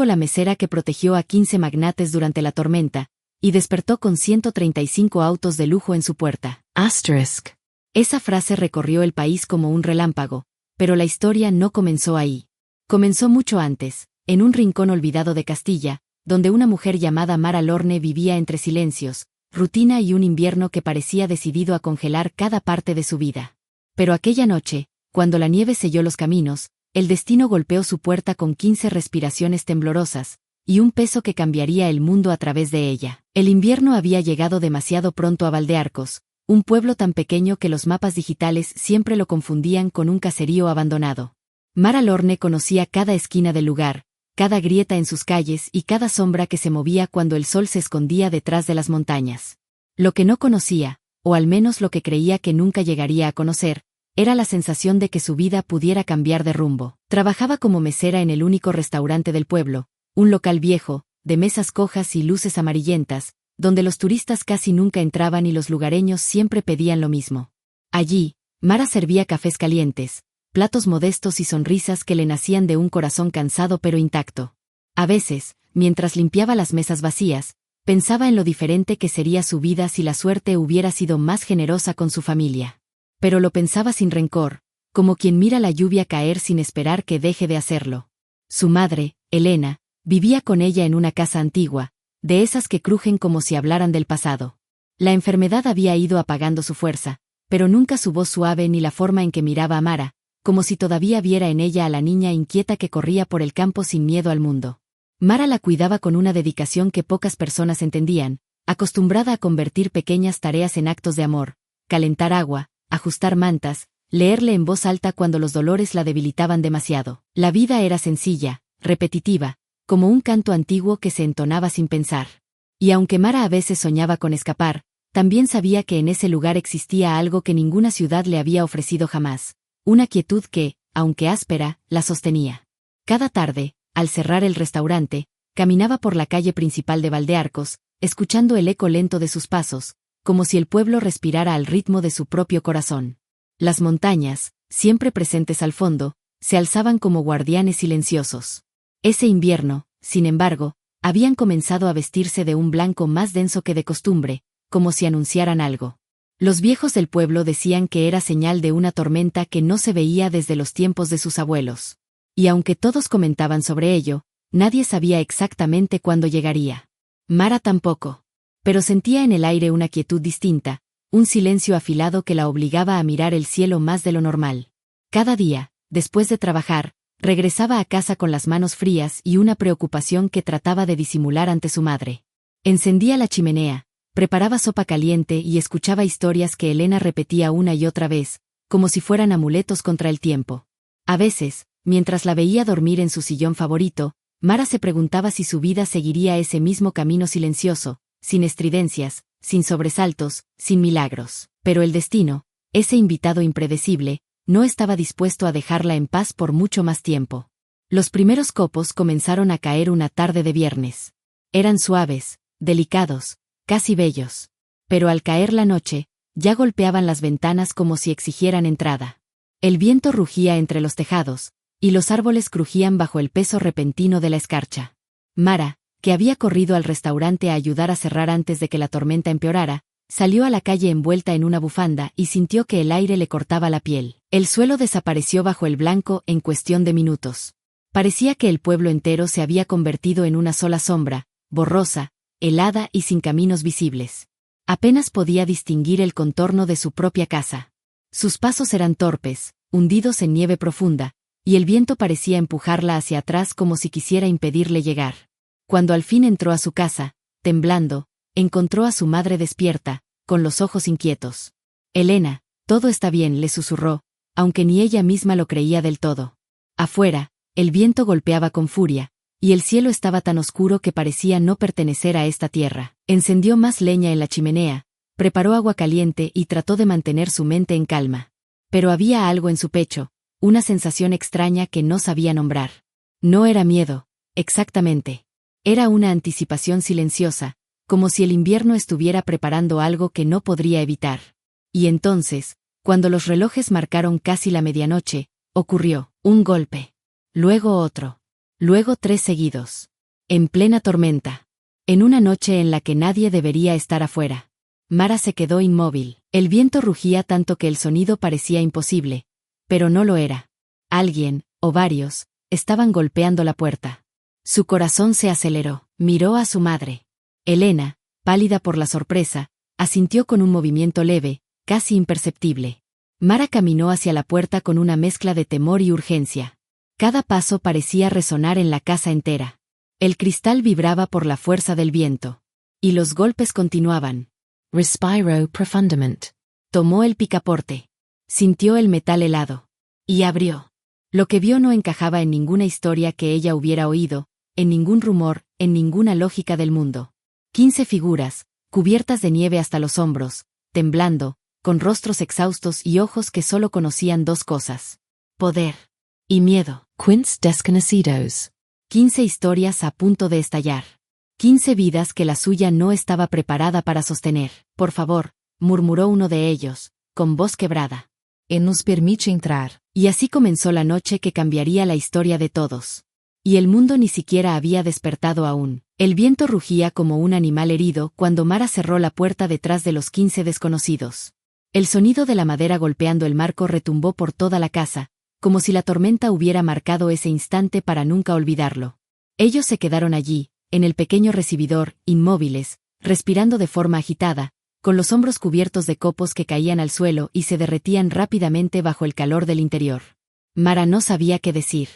La mesera que protegió a 15 magnates durante la tormenta, y despertó con 135 autos de lujo en su puerta. Esa frase recorrió el país como un relámpago, pero la historia no comenzó ahí. Comenzó mucho antes, en un rincón olvidado de Castilla, donde una mujer llamada Mara Lorne vivía entre silencios, rutina y un invierno que parecía decidido a congelar cada parte de su vida. Pero aquella noche, cuando la nieve selló los caminos, el destino golpeó su puerta con 15 respiraciones temblorosas, y un peso que cambiaría el mundo a través de ella. El invierno había llegado demasiado pronto a Valdearcos, un pueblo tan pequeño que los mapas digitales siempre lo confundían con un caserío abandonado. Mara Lorne conocía cada esquina del lugar, cada grieta en sus calles y cada sombra que se movía cuando el sol se escondía detrás de las montañas. Lo que no conocía, o al menos lo que creía que nunca llegaría a conocer, era la sensación de que su vida pudiera cambiar de rumbo. Trabajaba como mesera en el único restaurante del pueblo, un local viejo, de mesas cojas y luces amarillentas, donde los turistas casi nunca entraban y los lugareños siempre pedían lo mismo. Allí, Mara servía cafés calientes, platos modestos y sonrisas que le nacían de un corazón cansado pero intacto. A veces, mientras limpiaba las mesas vacías, pensaba en lo diferente que sería su vida si la suerte hubiera sido más generosa con su familia. Pero lo pensaba sin rencor, como quien mira la lluvia caer sin esperar que deje de hacerlo. Su madre, Elena, vivía con ella en una casa antigua, de esas que crujen como si hablaran del pasado. La enfermedad había ido apagando su fuerza, pero nunca su voz suave ni la forma en que miraba a Mara, como si todavía viera en ella a la niña inquieta que corría por el campo sin miedo al mundo. Mara la cuidaba con una dedicación que pocas personas entendían, acostumbrada a convertir pequeñas tareas en actos de amor, calentar agua, ajustar mantas, leerle en voz alta cuando los dolores la debilitaban demasiado. La vida era sencilla, repetitiva, como un canto antiguo que se entonaba sin pensar. Y aunque Mara a veces soñaba con escapar, también sabía que en ese lugar existía algo que ninguna ciudad le había ofrecido jamás, una quietud que, aunque áspera, la sostenía. Cada tarde, al cerrar el restaurante, caminaba por la calle principal de Valdearcos, escuchando el eco lento de sus pasos, como si el pueblo respirara al ritmo de su propio corazón. Las montañas, siempre presentes al fondo, se alzaban como guardianes silenciosos. Ese invierno, sin embargo, habían comenzado a vestirse de un blanco más denso que de costumbre, como si anunciaran algo. Los viejos del pueblo decían que era señal de una tormenta que no se veía desde los tiempos de sus abuelos. Y aunque todos comentaban sobre ello, nadie sabía exactamente cuándo llegaría. Mara tampoco. Pero sentía en el aire una quietud distinta, un silencio afilado que la obligaba a mirar el cielo más de lo normal. Cada día, después de trabajar, regresaba a casa con las manos frías y una preocupación que trataba de disimular ante su madre. Encendía la chimenea, preparaba sopa caliente y escuchaba historias que Elena repetía una y otra vez, como si fueran amuletos contra el tiempo. A veces, mientras la veía dormir en su sillón favorito, Mara se preguntaba si su vida seguiría ese mismo camino silencioso, sin estridencias, sin sobresaltos, sin milagros. Pero el destino, ese invitado impredecible, no estaba dispuesto a dejarla en paz por mucho más tiempo. Los primeros copos comenzaron a caer una tarde de viernes. Eran suaves, delicados, casi bellos. Pero al caer la noche, ya golpeaban las ventanas como si exigieran entrada. El viento rugía entre los tejados, y los árboles crujían bajo el peso repentino de la escarcha. Mara, que había corrido al restaurante a ayudar a cerrar antes de que la tormenta empeorara, salió a la calle envuelta en una bufanda y sintió que el aire le cortaba la piel. El suelo desapareció bajo el blanco en cuestión de minutos. Parecía que el pueblo entero se había convertido en una sola sombra, borrosa, helada y sin caminos visibles. Apenas podía distinguir el contorno de su propia casa. Sus pasos eran torpes, hundidos en nieve profunda, y el viento parecía empujarla hacia atrás como si quisiera impedirle llegar. Cuando al fin entró a su casa, temblando, encontró a su madre despierta, con los ojos inquietos. «Elena, todo está bien», le susurró, aunque ni ella misma lo creía del todo. Afuera, el viento golpeaba con furia, y el cielo estaba tan oscuro que parecía no pertenecer a esta tierra. Encendió más leña en la chimenea, preparó agua caliente y trató de mantener su mente en calma. Pero había algo en su pecho, una sensación extraña que no sabía nombrar. No era miedo, exactamente. Era una anticipación silenciosa, como si el invierno estuviera preparando algo que no podría evitar. Y entonces, cuando los relojes marcaron casi la medianoche, ocurrió un golpe. Luego otro. Luego 3 seguidos. En plena tormenta. En una noche en la que nadie debería estar afuera. Mara se quedó inmóvil. El viento rugía tanto que el sonido parecía imposible, pero no lo era. Alguien, o varios, estaban golpeando la puerta. Su corazón se aceleró. Miró a su madre. Elena, pálida por la sorpresa, asintió con un movimiento leve, casi imperceptible. Mara caminó hacia la puerta con una mezcla de temor y urgencia. Cada paso parecía resonar en la casa entera. El cristal vibraba por la fuerza del viento. Y los golpes continuaban. Respiró profundamente. Tomó el picaporte. Sintió el metal helado. Y abrió. Lo que vio no encajaba en ninguna historia que ella hubiera oído, en ningún rumor, en ninguna lógica del mundo. 15 figuras, cubiertas de nieve hasta los hombros, temblando, con rostros exhaustos y ojos que solo conocían 2 cosas. Poder. Y miedo. 15 desconocidos. 15 historias a punto de estallar. 15 vidas que la suya no estaba preparada para sostener. Por favor, murmuró uno de ellos, con voz quebrada. Nos permite entrar. Y así comenzó la noche que cambiaría la historia de todos. Y el mundo ni siquiera había despertado aún. El viento rugía como un animal herido cuando Mara cerró la puerta detrás de los 15 desconocidos. El sonido de la madera golpeando el marco retumbó por toda la casa, como si la tormenta hubiera marcado ese instante para nunca olvidarlo. Ellos se quedaron allí, en el pequeño recibidor, inmóviles, respirando de forma agitada, con los hombros cubiertos de copos que caían al suelo y se derretían rápidamente bajo el calor del interior. Mara no sabía qué decir.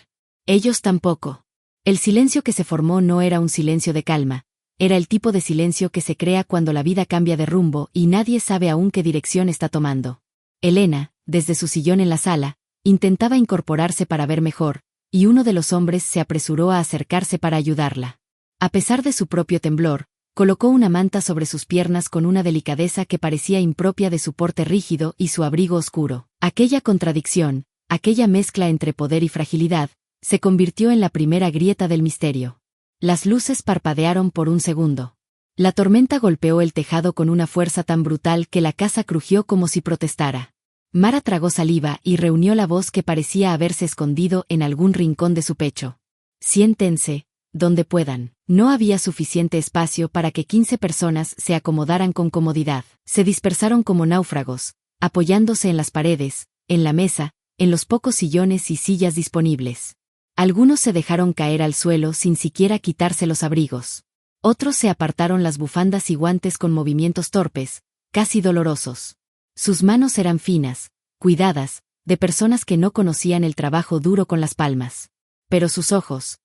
Ellos tampoco. El silencio que se formó no era un silencio de calma, era el tipo de silencio que se crea cuando la vida cambia de rumbo y nadie sabe aún qué dirección está tomando. Elena, desde su sillón en la sala, intentaba incorporarse para ver mejor, y uno de los hombres se apresuró a acercarse para ayudarla. A pesar de su propio temblor, colocó una manta sobre sus piernas con una delicadeza que parecía impropia de su porte rígido y su abrigo oscuro. Aquella contradicción, aquella mezcla entre poder y fragilidad, se convirtió en la primera grieta del misterio. Las luces parpadearon por un segundo. La tormenta golpeó el tejado con una fuerza tan brutal que la casa crujió como si protestara. Mara tragó saliva y reunió la voz que parecía haberse escondido en algún rincón de su pecho. Siéntense, donde puedan. No había suficiente espacio para que 15 personas se acomodaran con comodidad. Se dispersaron como náufragos, apoyándose en las paredes, en la mesa, en los pocos sillones y sillas disponibles. Algunos se dejaron caer al suelo sin siquiera quitarse los abrigos. Otros se apartaron las bufandas y guantes con movimientos torpes, casi dolorosos. Sus manos eran finas, cuidadas, de personas que no conocían el trabajo duro con las palmas. Pero sus ojos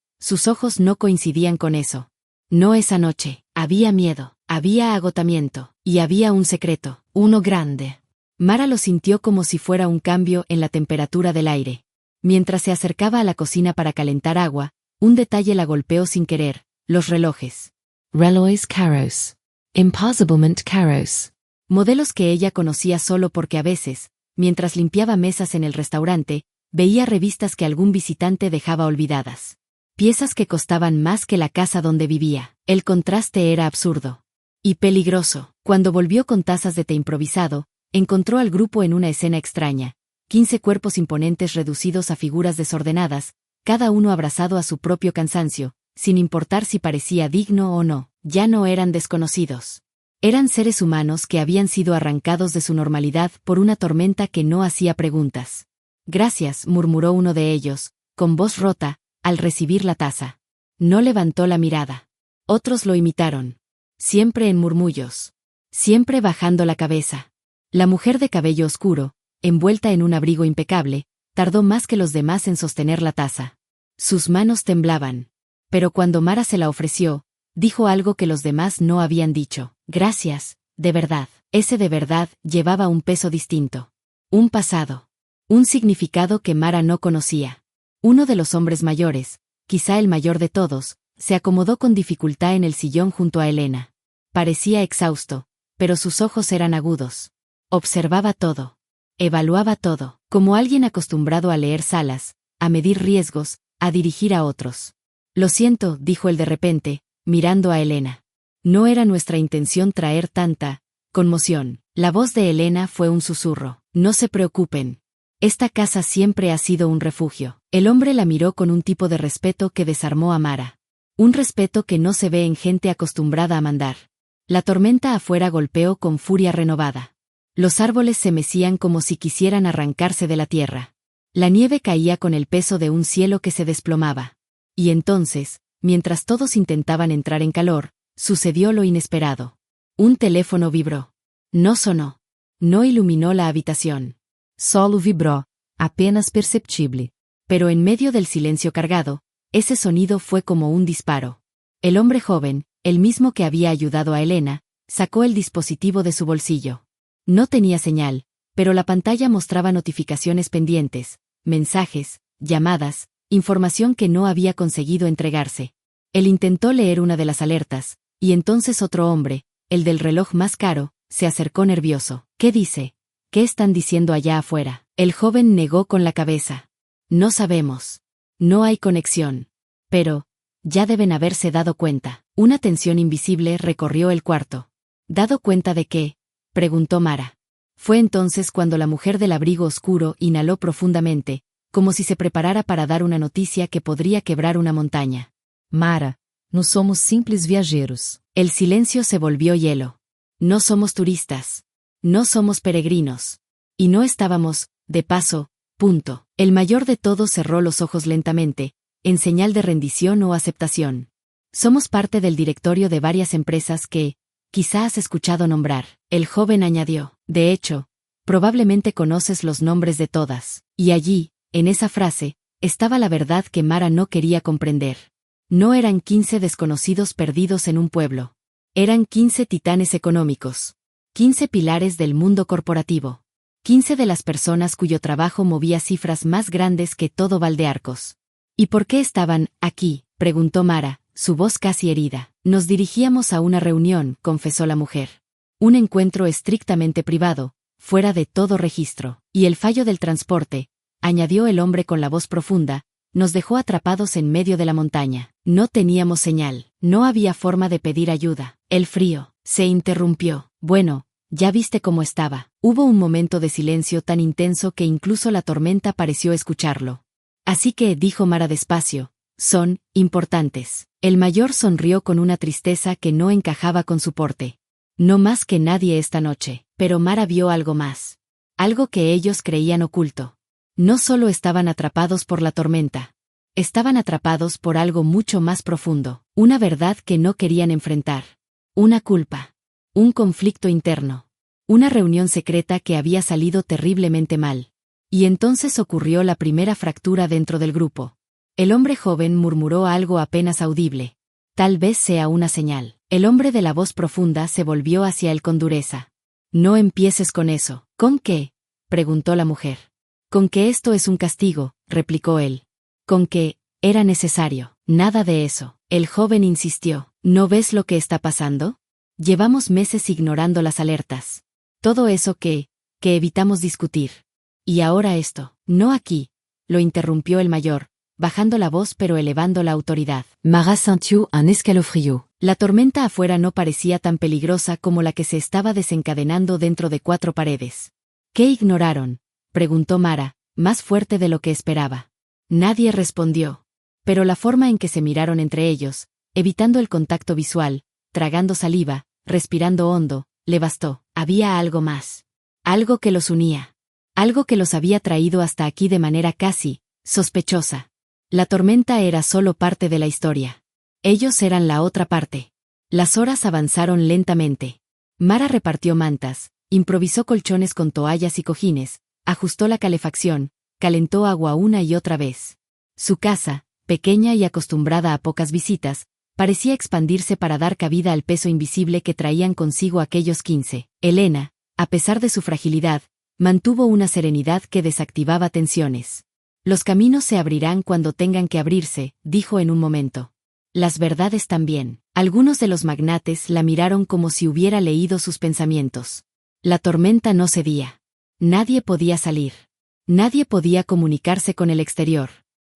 no coincidían con eso. No esa noche, había miedo, había agotamiento, y había un secreto, uno grande. Mara lo sintió como si fuera un cambio en la temperatura del aire. Mientras se acercaba a la cocina para calentar agua, un detalle la golpeó sin querer: los relojes. Relojes caros. Impossiblemente caros. Modelos que ella conocía solo porque a veces, mientras limpiaba mesas en el restaurante, veía revistas que algún visitante dejaba olvidadas. Piezas que costaban más que la casa donde vivía. El contraste era absurdo. Y peligroso. Cuando volvió con tazas de té improvisado, encontró al grupo en una escena extraña. 15 cuerpos imponentes reducidos a figuras desordenadas, cada uno abrazado a su propio cansancio, sin importar si parecía digno o no. Ya no eran desconocidos. Eran seres humanos que habían sido arrancados de su normalidad por una tormenta que no hacía preguntas. Gracias, murmuró uno de ellos, con voz rota, al recibir la taza. No levantó la mirada. Otros lo imitaron. Siempre en murmullos. Siempre bajando la cabeza. La mujer de cabello oscuro, envuelta en un abrigo impecable, tardó más que los demás en sostener la taza. Sus manos temblaban. Pero cuando Mara se la ofreció, dijo algo que los demás no habían dicho. Gracias, de verdad. Ese de verdad llevaba un peso distinto. Un pasado. Un significado que Mara no conocía. Uno de los hombres mayores, quizá el mayor de todos, se acomodó con dificultad en el sillón junto a Elena. Parecía exhausto, pero sus ojos eran agudos. Observaba todo. Evaluaba todo, como alguien acostumbrado a leer salas, a medir riesgos, a dirigir a otros. Lo siento, dijo él de repente, mirando a Elena. No era nuestra intención traer tanta conmoción. La voz de Elena fue un susurro. No se preocupen. Esta casa siempre ha sido un refugio. El hombre la miró con un tipo de respeto que desarmó a Mara. Un respeto que no se ve en gente acostumbrada a mandar. La tormenta afuera golpeó con furia renovada. Los árboles se mecían como si quisieran arrancarse de la tierra. La nieve caía con el peso de un cielo que se desplomaba. Y entonces, mientras todos intentaban entrar en calor, sucedió lo inesperado. Un teléfono vibró. No sonó. No iluminó la habitación. Solo vibró, apenas perceptible. Pero en medio del silencio cargado, ese sonido fue como un disparo. El hombre joven, el mismo que había ayudado a Elena, sacó el dispositivo de su bolsillo. No tenía señal, pero la pantalla mostraba notificaciones pendientes, mensajes, llamadas, información que no había conseguido entregarse. Él intentó leer una de las alertas, y entonces otro hombre, el del reloj más caro, se acercó nervioso. ¿Qué dice? ¿Qué están diciendo allá afuera? El joven negó con la cabeza. No sabemos. No hay conexión. Pero, ya deben haberse dado cuenta. Una tensión invisible recorrió el cuarto. ¿Dado cuenta de qué?, preguntó Mara. Fue entonces cuando la mujer del abrigo oscuro inhaló profundamente, como si se preparara para dar una noticia que podría quebrar una montaña. Mara, no somos simples viajeros. El silencio se volvió hielo. No somos turistas. No somos peregrinos. Y no estábamos, de paso, punto. El mayor de todos cerró los ojos lentamente, en señal de rendición o aceptación. Somos parte del directorio de varias empresas que, quizá has escuchado nombrar. El joven añadió. De hecho, probablemente conoces los nombres de todas. Y allí, en esa frase, estaba la verdad que Mara no quería comprender. No eran 15 desconocidos perdidos en un pueblo. Eran 15 titanes económicos. 15 pilares del mundo corporativo. 15 de las personas cuyo trabajo movía cifras más grandes que todo Valdearcos. ¿Y por qué estaban aquí?, preguntó Mara, su voz casi herida. Nos dirigíamos a una reunión, confesó la mujer. Un encuentro estrictamente privado, fuera de todo registro. Y el fallo del transporte, añadió el hombre con la voz profunda, nos dejó atrapados en medio de la montaña. No teníamos señal. No había forma de pedir ayuda. El frío. Se interrumpió. Bueno, ya viste cómo estaba. Hubo un momento de silencio tan intenso que incluso la tormenta pareció escucharlo. Así que, dijo Mara despacio, son importantes. El mayor sonrió con una tristeza que no encajaba con su porte. No más que nadie esta noche. Pero Mara vio algo más. Algo que ellos creían oculto. No solo estaban atrapados por la tormenta. Estaban atrapados por algo mucho más profundo. Una verdad que no querían enfrentar. Una culpa. Un conflicto interno. Una reunión secreta que había salido terriblemente mal. Y entonces ocurrió la primera fractura dentro del grupo. El hombre joven murmuró algo apenas audible. Tal vez sea una señal. El hombre de la voz profunda se volvió hacia él con dureza. No empieces con eso. ¿Con qué?, preguntó la mujer. Con que esto es un castigo, replicó él. Con que era necesario. Nada de eso. El joven insistió. ¿No ves lo que está pasando? Llevamos meses ignorando las alertas. Todo eso que evitamos discutir. Y ahora esto. No aquí, lo interrumpió el mayor, bajando la voz pero elevando la autoridad. Mara sintió un escalofrío. La tormenta afuera no parecía tan peligrosa como la que se estaba desencadenando dentro de 4 paredes. ¿Qué ignoraron?, preguntó Mara, más fuerte de lo que esperaba. Nadie respondió. Pero la forma en que se miraron entre ellos, evitando el contacto visual, tragando saliva, respirando hondo, le bastó. Había algo más. Algo que los unía. Algo que los había traído hasta aquí de manera casi sospechosa. La tormenta era solo parte de la historia. Ellos eran la otra parte. Las horas avanzaron lentamente. Mara repartió mantas, improvisó colchones con toallas y cojines, ajustó la calefacción, calentó agua una y otra vez. Su casa, pequeña y acostumbrada a pocas visitas, parecía expandirse para dar cabida al peso invisible que traían consigo aquellos 15. Elena, a pesar de su fragilidad, mantuvo una serenidad que desactivaba tensiones. Los caminos se abrirán cuando tengan que abrirse, dijo en un momento. Las verdades también. Algunos de los magnates la miraron como si hubiera leído sus pensamientos. La tormenta no cedía. Nadie podía salir. Nadie podía comunicarse con el exterior.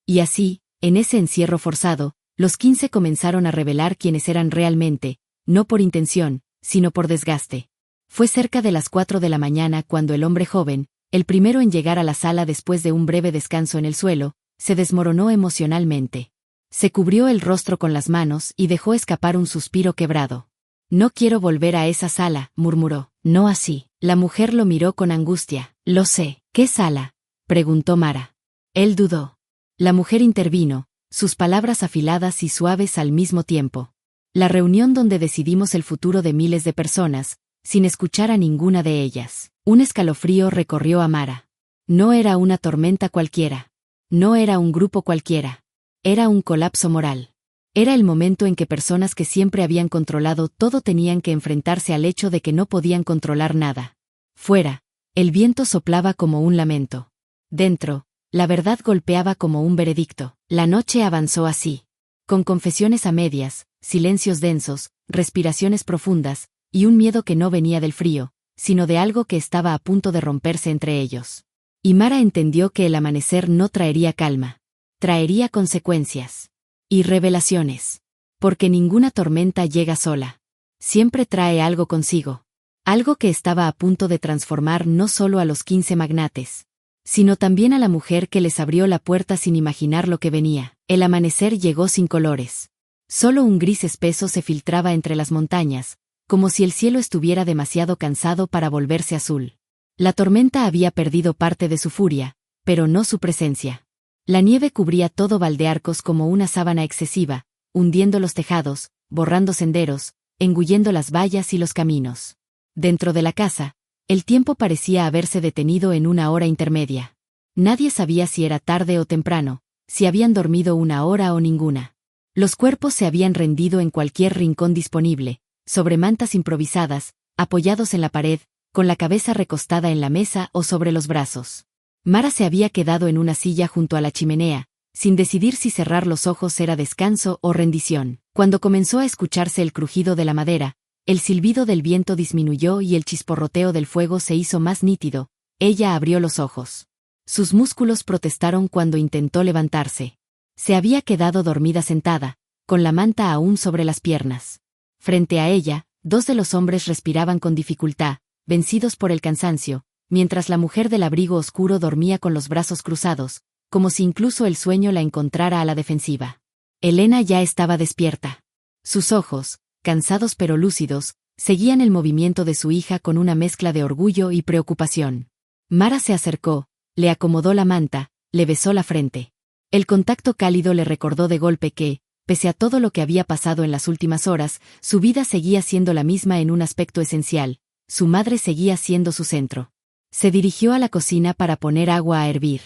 Y así, en ese encierro forzado, los 15 comenzaron a revelar quiénes eran realmente, no por intención, sino por desgaste. Fue cerca de las 4 de la mañana cuando el hombre joven, El primero en llegar a la sala después de un breve descanso en el suelo, se desmoronó emocionalmente. Se cubrió el rostro con las manos y dejó escapar un suspiro quebrado. «No quiero volver a esa sala», murmuró. «No así». La mujer lo miró con angustia. «Lo sé». «¿Qué sala?», preguntó Mara. Él dudó. La mujer intervino, sus palabras afiladas y suaves al mismo tiempo. «La reunión donde decidimos el futuro de miles de personas, sin escuchar a ninguna de ellas». Un escalofrío recorrió a Mara. No era una tormenta cualquiera. No era un grupo cualquiera. Era un colapso moral. Era el momento en que personas que siempre habían controlado todo tenían que enfrentarse al hecho de que no podían controlar nada. Fuera, el viento soplaba como un lamento. Dentro, la verdad golpeaba como un veredicto. La noche avanzó así. Con confesiones a medias, silencios densos, respiraciones profundas, y un miedo que no venía del frío, sino de algo que estaba a punto de romperse entre ellos. Y Mara entendió que el amanecer no traería calma. Traería consecuencias. Y revelaciones. Porque ninguna tormenta llega sola. Siempre trae algo consigo. Algo que estaba a punto de transformar no solo a los 15 magnates, sino también a la mujer que les abrió la puerta sin imaginar lo que venía. El amanecer llegó sin colores. Solo un gris espeso se filtraba entre las montañas, como si el cielo estuviera demasiado cansado para volverse azul. La tormenta había perdido parte de su furia, pero no su presencia. La nieve cubría todo Valdearcos como una sábana excesiva, hundiendo los tejados, borrando senderos, engullendo las vallas y los caminos. Dentro de la casa, el tiempo parecía haberse detenido en una hora intermedia. Nadie sabía si era tarde o temprano, si habían dormido una hora o ninguna. Los cuerpos se habían rendido en cualquier rincón disponible, sobre mantas improvisadas, apoyados en la pared, con la cabeza recostada en la mesa o sobre los brazos. Mara se había quedado en una silla junto a la chimenea, sin decidir si cerrar los ojos era descanso o rendición. Cuando comenzó a escucharse el crujido de la madera, el silbido del viento disminuyó y el chisporroteo del fuego se hizo más nítido, ella abrió los ojos. Sus músculos protestaron cuando intentó levantarse. Se había quedado dormida sentada, con la manta aún sobre las piernas. Frente a ella, dos de los hombres respiraban con dificultad, vencidos por el cansancio, mientras la mujer del abrigo oscuro dormía con los brazos cruzados, como si incluso el sueño la encontrara a la defensiva. Elena ya estaba despierta. Sus ojos, cansados pero lúcidos, seguían el movimiento de su hija con una mezcla de orgullo y preocupación. Mara se acercó, le acomodó la manta, le besó la frente. El contacto cálido le recordó de golpe que, pese a todo lo que había pasado en las últimas horas, su vida seguía siendo la misma en un aspecto esencial, su madre seguía siendo su centro. Se dirigió a la cocina para poner agua a hervir.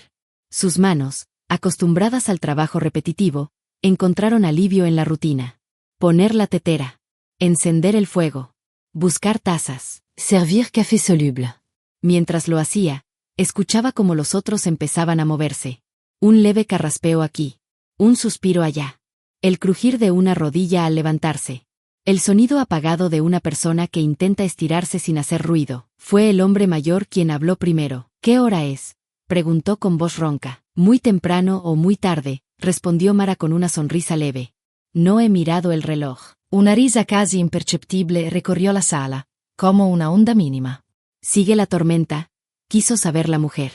Sus manos, acostumbradas al trabajo repetitivo, encontraron alivio en la rutina. Poner la tetera. Encender el fuego. Buscar tazas. Servir café soluble. Mientras lo hacía, escuchaba cómo los otros empezaban a moverse. Un leve carraspeo aquí. Un suspiro allá. El crujir de una rodilla al levantarse. El sonido apagado de una persona que intenta estirarse sin hacer ruido. Fue el hombre mayor quien habló primero. «¿Qué hora es?», preguntó con voz ronca. «Muy temprano o muy tarde», respondió Mara con una sonrisa leve. «No he mirado el reloj». Una risa casi imperceptible recorrió la sala, como una onda mínima. «¿Sigue la tormenta?», quiso saber la mujer.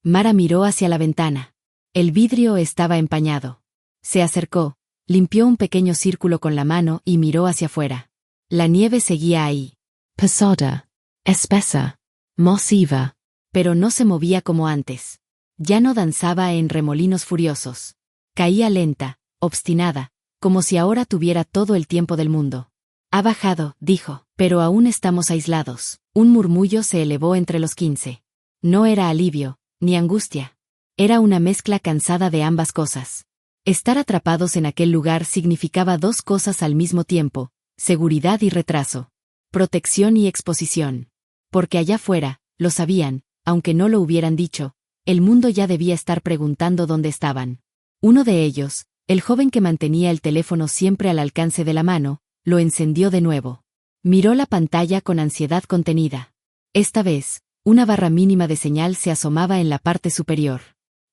Mara miró hacia la ventana. El vidrio estaba empañado. Se acercó, limpió un pequeño círculo con la mano y miró hacia afuera. La nieve seguía ahí. Pesada. Espesa. Masiva. Pero no se movía como antes. Ya no danzaba en remolinos furiosos. Caía lenta, obstinada, como si ahora tuviera todo el tiempo del mundo. «Ha bajado», dijo, «pero aún estamos aislados». Un murmullo se elevó entre los 15. No era alivio, ni angustia. Era una mezcla cansada de ambas cosas. Estar atrapados en aquel lugar significaba dos cosas al mismo tiempo: seguridad y retraso. Protección y exposición. Porque allá fuera, lo sabían, aunque no lo hubieran dicho, el mundo ya debía estar preguntando dónde estaban. Uno de ellos, el joven que mantenía el teléfono siempre al alcance de la mano, lo encendió de nuevo. Miró la pantalla con ansiedad contenida. Esta vez, una barra mínima de señal se asomaba en la parte superior.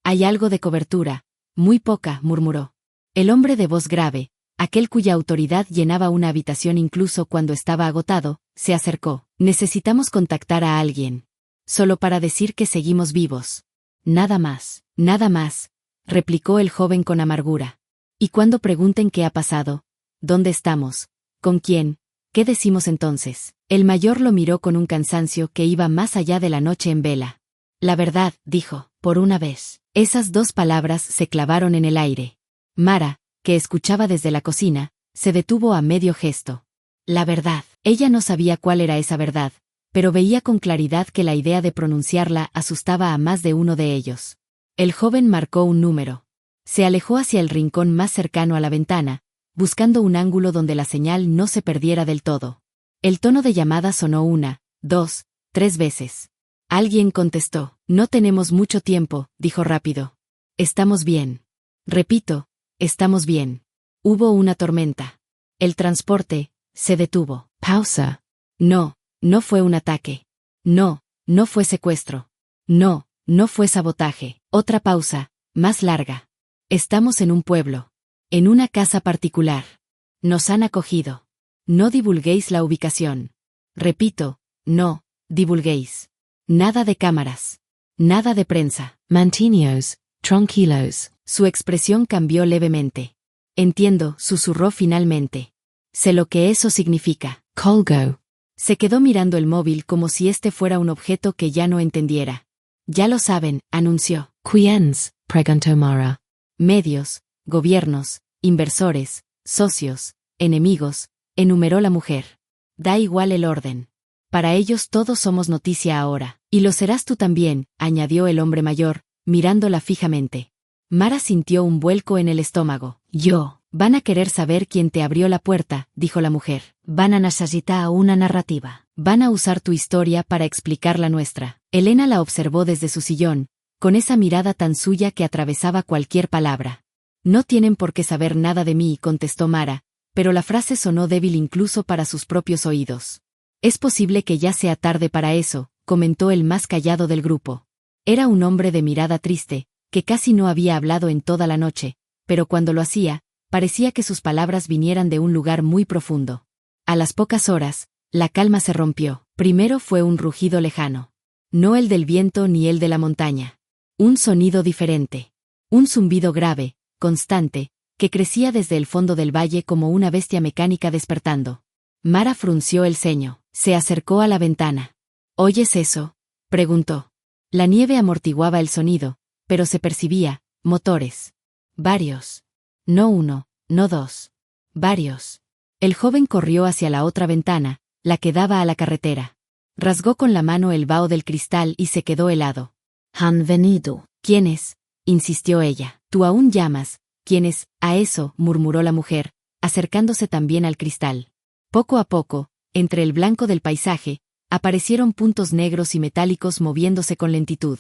«Hay algo de cobertura». «Muy poca», murmuró. El hombre de voz grave, aquel cuya autoridad llenaba una habitación incluso cuando estaba agotado, se acercó. «Necesitamos contactar a alguien». Solo para decir que seguimos vivos. Nada más, replicó el joven con amargura. Y cuando pregunten qué ha pasado, ¿dónde estamos? ¿Con quién? ¿Qué decimos entonces? El mayor lo miró con un cansancio que iba más allá de la noche en vela. La verdad, dijo, por una vez. Esas dos palabras se clavaron en el aire. Mara, que escuchaba desde la cocina, se detuvo a medio gesto. La verdad. Ella no sabía cuál era esa verdad, pero veía con claridad que la idea de pronunciarla asustaba a más de uno de ellos. El joven marcó un número. Se alejó hacia el rincón más cercano a la ventana, buscando un ángulo donde la señal no se perdiera del todo. El tono de llamada sonó 1, 2, 3 veces. Alguien contestó. No tenemos mucho tiempo, dijo rápido. Estamos bien. Repito, estamos bien. Hubo una tormenta. El transporte se detuvo. Pausa. No fue un ataque. No fue secuestro. No fue sabotaje. Otra pausa, más larga. Estamos en un pueblo. En una casa particular. Nos han acogido. No divulguéis la ubicación. Repito, no divulguéis. Nada de cámaras. Nada de prensa. Mantineos, tranquilos. Su expresión cambió levemente. Entiendo, susurró finalmente. Sé lo que eso significa. Colgo. Se quedó mirando el móvil como si este fuera un objeto que ya no entendiera. Ya lo saben, anunció. Quiénes, preguntó Mara. Medios, gobiernos, inversores, socios, enemigos, enumeró la mujer. Da igual el orden. Para ellos todos somos noticia ahora. Y lo serás tú también, añadió el hombre mayor, mirándola fijamente. Mara sintió un vuelco en el estómago. Yo. Van a querer saber quién te abrió la puerta, dijo la mujer. Van a necesitar una narrativa. Van a usar tu historia para explicar la nuestra. Elena la observó desde su sillón, con esa mirada tan suya que atravesaba cualquier palabra. No tienen por qué saber nada de mí, contestó Mara, pero la frase sonó débil incluso para sus propios oídos. Es posible que ya sea tarde para eso, comentó el más callado del grupo. Era un hombre de mirada triste, que casi no había hablado en toda la noche, pero cuando lo hacía, parecía que sus palabras vinieran de un lugar muy profundo. A las pocas horas, la calma se rompió. Primero fue un rugido lejano. No el del viento ni el de la montaña. Un sonido diferente. Un zumbido grave, constante, que crecía desde el fondo del valle como una bestia mecánica despertando. Mara frunció el ceño. Se acercó a la ventana. ¿Oyes eso?, preguntó. La nieve amortiguaba el sonido, pero se percibía, motores. Varios. No uno, no dos. Varios. El joven corrió hacia la otra ventana, la que daba a la carretera. Rasgó con la mano el vaho del cristal y se quedó helado. «Han venido». «¿Quiénes?», insistió ella. «Tú aún llamas». «¿Quiénes?», a eso, murmuró la mujer, acercándose también al cristal. Poco a poco, entre el blanco del paisaje, aparecieron puntos negros y metálicos moviéndose con lentitud.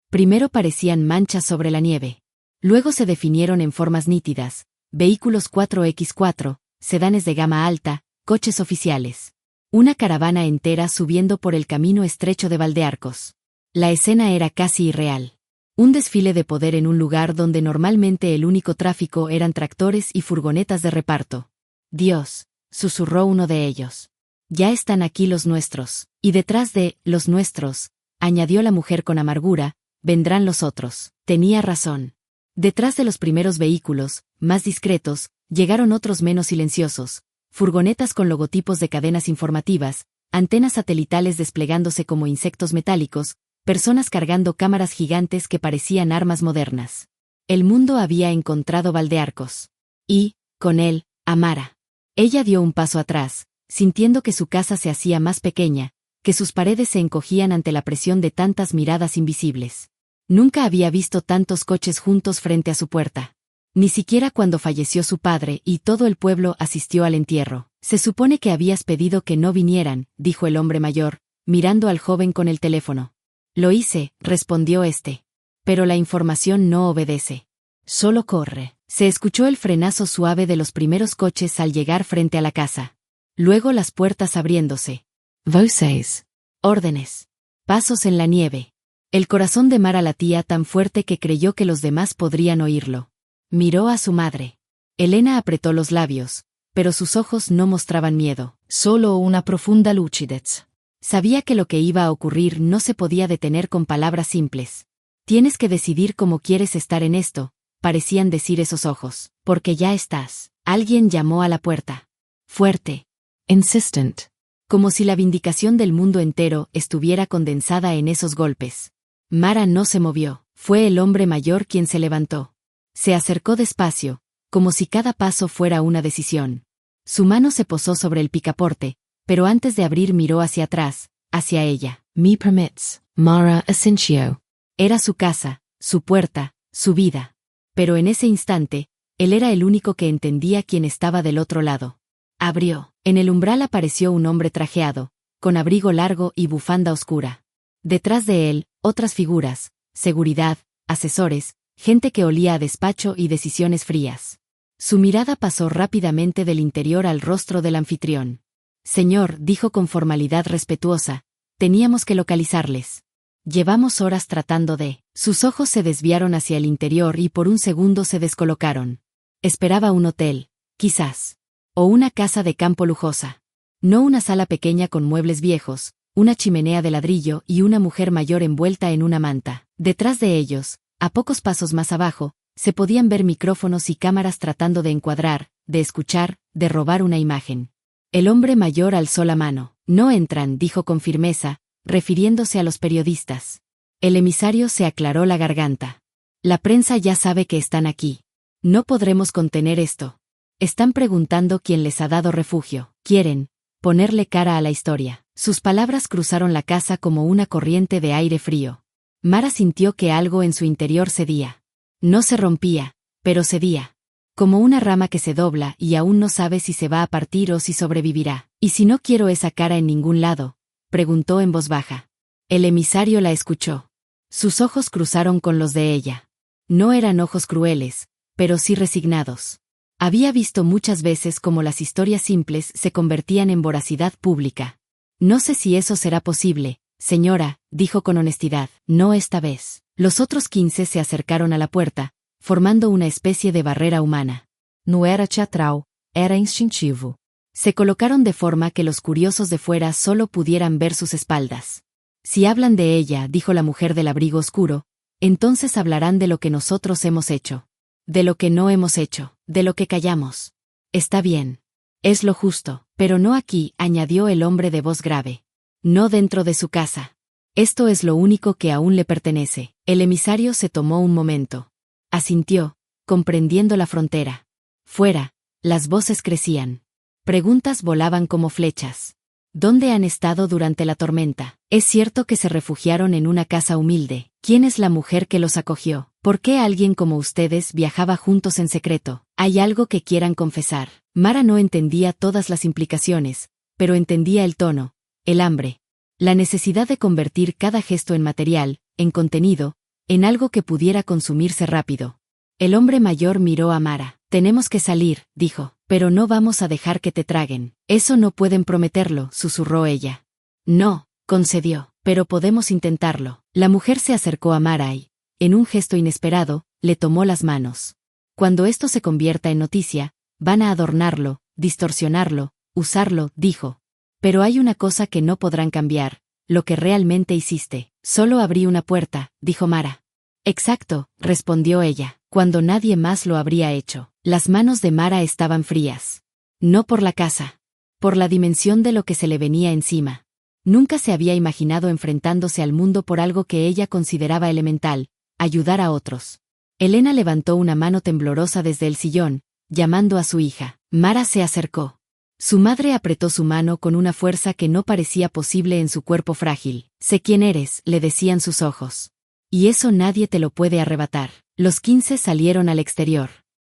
Primero parecían manchas sobre la nieve. Luego se definieron en formas nítidas, vehículos 4x4, sedanes de gama alta, coches oficiales. Una caravana entera subiendo por el camino estrecho de Valdearcos. La escena era casi irreal. Un desfile de poder en un lugar donde normalmente el único tráfico eran tractores y furgonetas de reparto. «Dios», susurró uno de ellos. «Ya están aquí los nuestros». Y detrás de «los nuestros», añadió la mujer con amargura, «vendrán los otros». Tenía razón. Detrás de los primeros vehículos, más discretos, llegaron otros menos silenciosos, furgonetas con logotipos de cadenas informativas, antenas satelitales desplegándose como insectos metálicos, personas cargando cámaras gigantes que parecían armas modernas. El mundo había encontrado Valdearcos. Y, con él, a Mara. Ella dio un paso atrás, sintiendo que su casa se hacía más pequeña, que sus paredes se encogían ante la presión de tantas miradas invisibles. Nunca había visto tantos coches juntos frente a su puerta. Ni siquiera cuando falleció su padre y todo el pueblo asistió al entierro. «Se supone que habías pedido que no vinieran», dijo el hombre mayor, mirando al joven con el teléfono. «Lo hice», respondió este. «Pero la información no obedece. Solo corre». Se escuchó el frenazo suave de los primeros coches al llegar frente a la casa. Luego las puertas abriéndose. «Voces». Órdenes. Pasos en la nieve. El corazón de Mara latía tan fuerte que creyó que los demás podrían oírlo. Miró a su madre. Elena apretó los labios, pero sus ojos no mostraban miedo. Solo una profunda lucidez. Sabía que lo que iba a ocurrir no se podía detener con palabras simples. Tienes que decidir cómo quieres estar en esto, parecían decir esos ojos, porque ya estás. Alguien llamó a la puerta. Fuerte. Insistent. Como si la vindicación del mundo entero estuviera condensada en esos golpes. Mara no se movió. Fue el hombre mayor quien se levantó. Se acercó despacio, como si cada paso fuera una decisión. Su mano se posó sobre el picaporte, pero antes de abrir miró hacia atrás, hacia ella. Me permits, Mara Asensio. Era su casa, su puerta, su vida. Pero en ese instante, él era el único que entendía quién estaba del otro lado. Abrió. En el umbral apareció un hombre trajeado, con abrigo largo y bufanda oscura. Detrás de él, otras figuras, seguridad, asesores, gente que olía a despacho y decisiones frías. Su mirada pasó rápidamente del interior al rostro del anfitrión. Señor, dijo con formalidad respetuosa, teníamos que localizarles. Llevamos horas tratando de... Sus ojos se desviaron hacia el interior y por un segundo se descolocaron. Esperaba un hotel, quizás. O una casa de campo lujosa. No una sala pequeña con muebles viejos, una chimenea de ladrillo y una mujer mayor envuelta en una manta. Detrás de ellos, a pocos pasos más abajo, se podían ver micrófonos y cámaras tratando de encuadrar, de escuchar, de robar una imagen. El hombre mayor alzó la mano. No entran, dijo con firmeza, refiriéndose a los periodistas. El emisario se aclaró la garganta. La prensa ya sabe que están aquí. No podremos contener esto. Están preguntando quién les ha dado refugio. Quieren ponerle cara a la historia. Sus palabras cruzaron la casa como una corriente de aire frío. Mara sintió que algo en su interior cedía. No se rompía, pero cedía. Como una rama que se dobla y aún no sabe si se va a partir o si sobrevivirá. ¿Y si no quiero esa cara en ningún lado?, preguntó en voz baja. El emisario la escuchó. Sus ojos cruzaron con los de ella. No eran ojos crueles, pero sí resignados. Había visto muchas veces cómo las historias simples se convertían en voracidad pública. No sé si eso será posible, señora, dijo con honestidad. No esta vez. Los otros 15 se acercaron a la puerta, formando una especie de barrera humana. No era teatral, era instintivo. Se colocaron de forma que los curiosos de fuera solo pudieran ver sus espaldas. Si hablan de ella, dijo la mujer del abrigo oscuro, entonces hablarán de lo que nosotros hemos hecho. De lo que no hemos hecho, de lo que callamos. Está bien. Es lo justo, pero no aquí, añadió el hombre de voz grave. No dentro de su casa. Esto es lo único que aún le pertenece. El emisario se tomó un momento. Asintió, comprendiendo la frontera. Fuera, las voces crecían. Preguntas volaban como flechas. ¿Dónde han estado durante la tormenta? ¿Es cierto que se refugiaron en una casa humilde? ¿Quién es la mujer que los acogió? ¿Por qué alguien como ustedes viajaba juntos en secreto? ¿Hay algo que quieran confesar? Mara no entendía todas las implicaciones, pero entendía el tono, el hambre. La necesidad de convertir cada gesto en material, en contenido, en algo que pudiera consumirse rápido. El hombre mayor miró a Mara. Tenemos que salir, dijo, pero no vamos a dejar que te traguen. Eso no pueden prometerlo, susurró ella. No, concedió, pero podemos intentarlo. La mujer se acercó a Mara y, en un gesto inesperado, le tomó las manos. Cuando esto se convierta en noticia, van a adornarlo, distorsionarlo, usarlo, dijo. Pero hay una cosa que no podrán cambiar, lo que realmente hiciste. Solo abrí una puerta, dijo Mara. Exacto, respondió ella, cuando nadie más lo habría hecho. Las manos de Mara estaban frías. No por la casa. Por la dimensión de lo que se le venía encima. Nunca se había imaginado enfrentándose al mundo por algo que ella consideraba elemental, ayudar a otros. Elena levantó una mano temblorosa desde el sillón, llamando a su hija. Mara se acercó. Su madre apretó su mano con una fuerza que no parecía posible en su cuerpo frágil. Sé quién eres, le decían sus ojos. Y eso nadie te lo puede arrebatar. Los 15 salieron al exterior.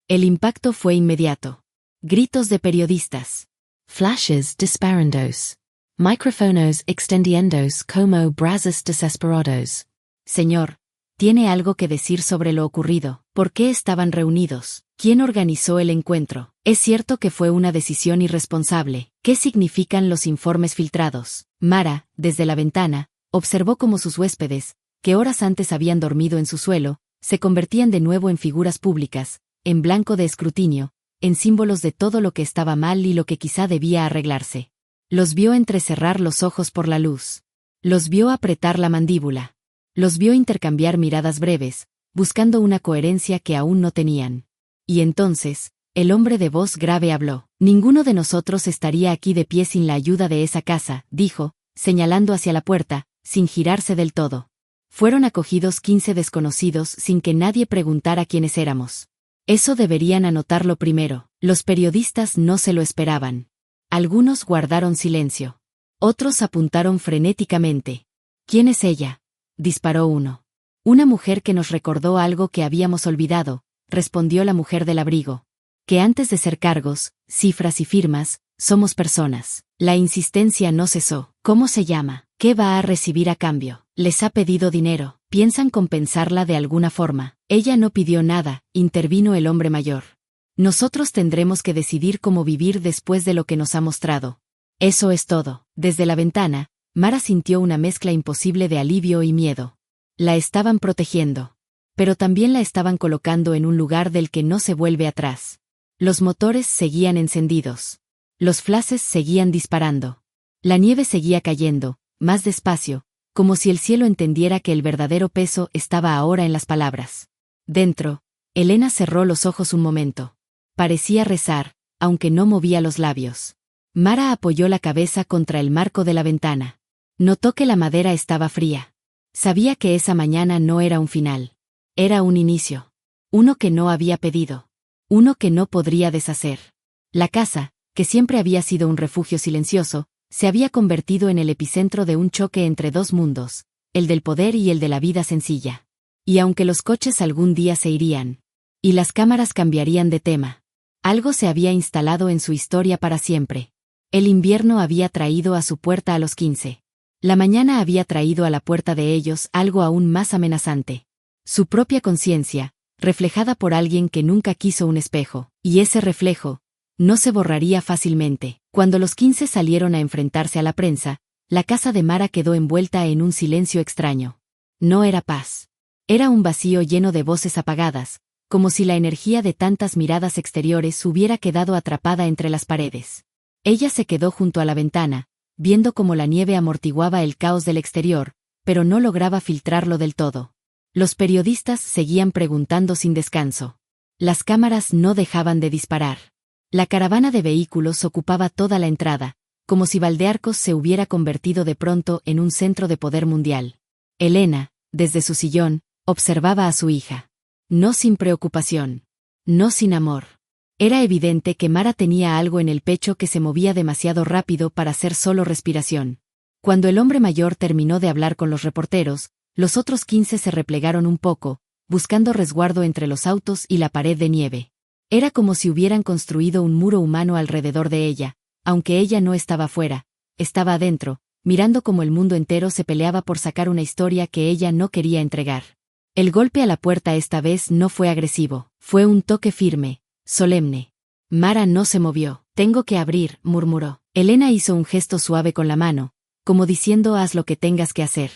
El impacto fue inmediato. Gritos de periodistas. Flashes disparandos. Microfonos extendiendos como brasas desesperados. Señor, ¿tiene algo que decir sobre lo ocurrido? ¿Por qué estaban reunidos? ¿Quién organizó el encuentro? Es cierto que fue una decisión irresponsable. ¿Qué significan los informes filtrados? Mara, desde la ventana, observó cómo sus huéspedes, que horas antes habían dormido en su suelo, se convertían de nuevo en figuras públicas, en blanco de escrutinio, en símbolos de todo lo que estaba mal y lo que quizá debía arreglarse. Los vio entrecerrar los ojos por la luz. Los vio apretar la mandíbula. Los vio intercambiar miradas breves, buscando una coherencia que aún no tenían. Y entonces, el hombre de voz grave habló. Ninguno de nosotros estaría aquí de pie sin la ayuda de esa casa, dijo, señalando hacia la puerta, sin girarse del todo. Fueron acogidos 15 desconocidos sin que nadie preguntara quiénes éramos. Eso deberían anotarlo primero. Los periodistas no se lo esperaban. Algunos guardaron silencio. Otros apuntaron frenéticamente. ¿Quién es ella?, disparó uno. Una mujer que nos recordó algo que habíamos olvidado, respondió la mujer del abrigo. Que antes de ser cargos, cifras y firmas, somos personas. La insistencia no cesó. ¿Cómo se llama? ¿Qué va a recibir a cambio? Les ha pedido dinero. ¿Piensan compensarla de alguna forma? Ella no pidió nada, intervino el hombre mayor. Nosotros tendremos que decidir cómo vivir después de lo que nos ha mostrado. Eso es todo. Desde la ventana, Mara sintió una mezcla imposible de alivio y miedo. La estaban protegiendo. Pero también la estaban colocando en un lugar del que no se vuelve atrás. Los motores seguían encendidos. Los flashes seguían disparando. La nieve seguía cayendo, más despacio, como si el cielo entendiera que el verdadero peso estaba ahora en las palabras. Dentro, Elena cerró los ojos un momento. Parecía rezar, aunque no movía los labios. Mara apoyó la cabeza contra el marco de la ventana. Notó que la madera estaba fría. Sabía que esa mañana no era un final. Era un inicio. Uno que no había pedido. Uno que no podría deshacer. La casa, que siempre había sido un refugio silencioso, se había convertido en el epicentro de un choque entre dos mundos, el del poder y el de la vida sencilla. Y aunque los coches algún día se irían, y las cámaras cambiarían de tema, algo se había instalado en su historia para siempre. El invierno había traído a su puerta a los 15. La mañana había traído a la puerta de ellos algo aún más amenazante. Su propia conciencia, reflejada por alguien que nunca quiso un espejo, y ese reflejo no se borraría fácilmente. Cuando los 15 salieron a enfrentarse a la prensa, la casa de Mara quedó envuelta en un silencio extraño. No era paz. Era un vacío lleno de voces apagadas, como si la energía de tantas miradas exteriores hubiera quedado atrapada entre las paredes. Ella se quedó junto a la ventana, viendo cómo la nieve amortiguaba el caos del exterior, pero no lograba filtrarlo del todo. Los periodistas seguían preguntando sin descanso. Las cámaras no dejaban de disparar. La caravana de vehículos ocupaba toda la entrada, como si Valdearcos se hubiera convertido de pronto en un centro de poder mundial. Elena, desde su sillón, observaba a su hija. No sin preocupación. No sin amor. Era evidente que Mara tenía algo en el pecho que se movía demasiado rápido para ser solo respiración. Cuando el hombre mayor terminó de hablar con los reporteros, los otros 15 se replegaron un poco, buscando resguardo entre los autos y la pared de nieve. Era como si hubieran construido un muro humano alrededor de ella, aunque ella no estaba fuera, estaba adentro, mirando cómo el mundo entero se peleaba por sacar una historia que ella no quería entregar. El golpe a la puerta esta vez no fue agresivo, fue un toque firme, solemne. Mara no se movió. «Tengo que abrir», murmuró. Elena hizo un gesto suave con la mano, como diciendo «haz lo que tengas que hacer».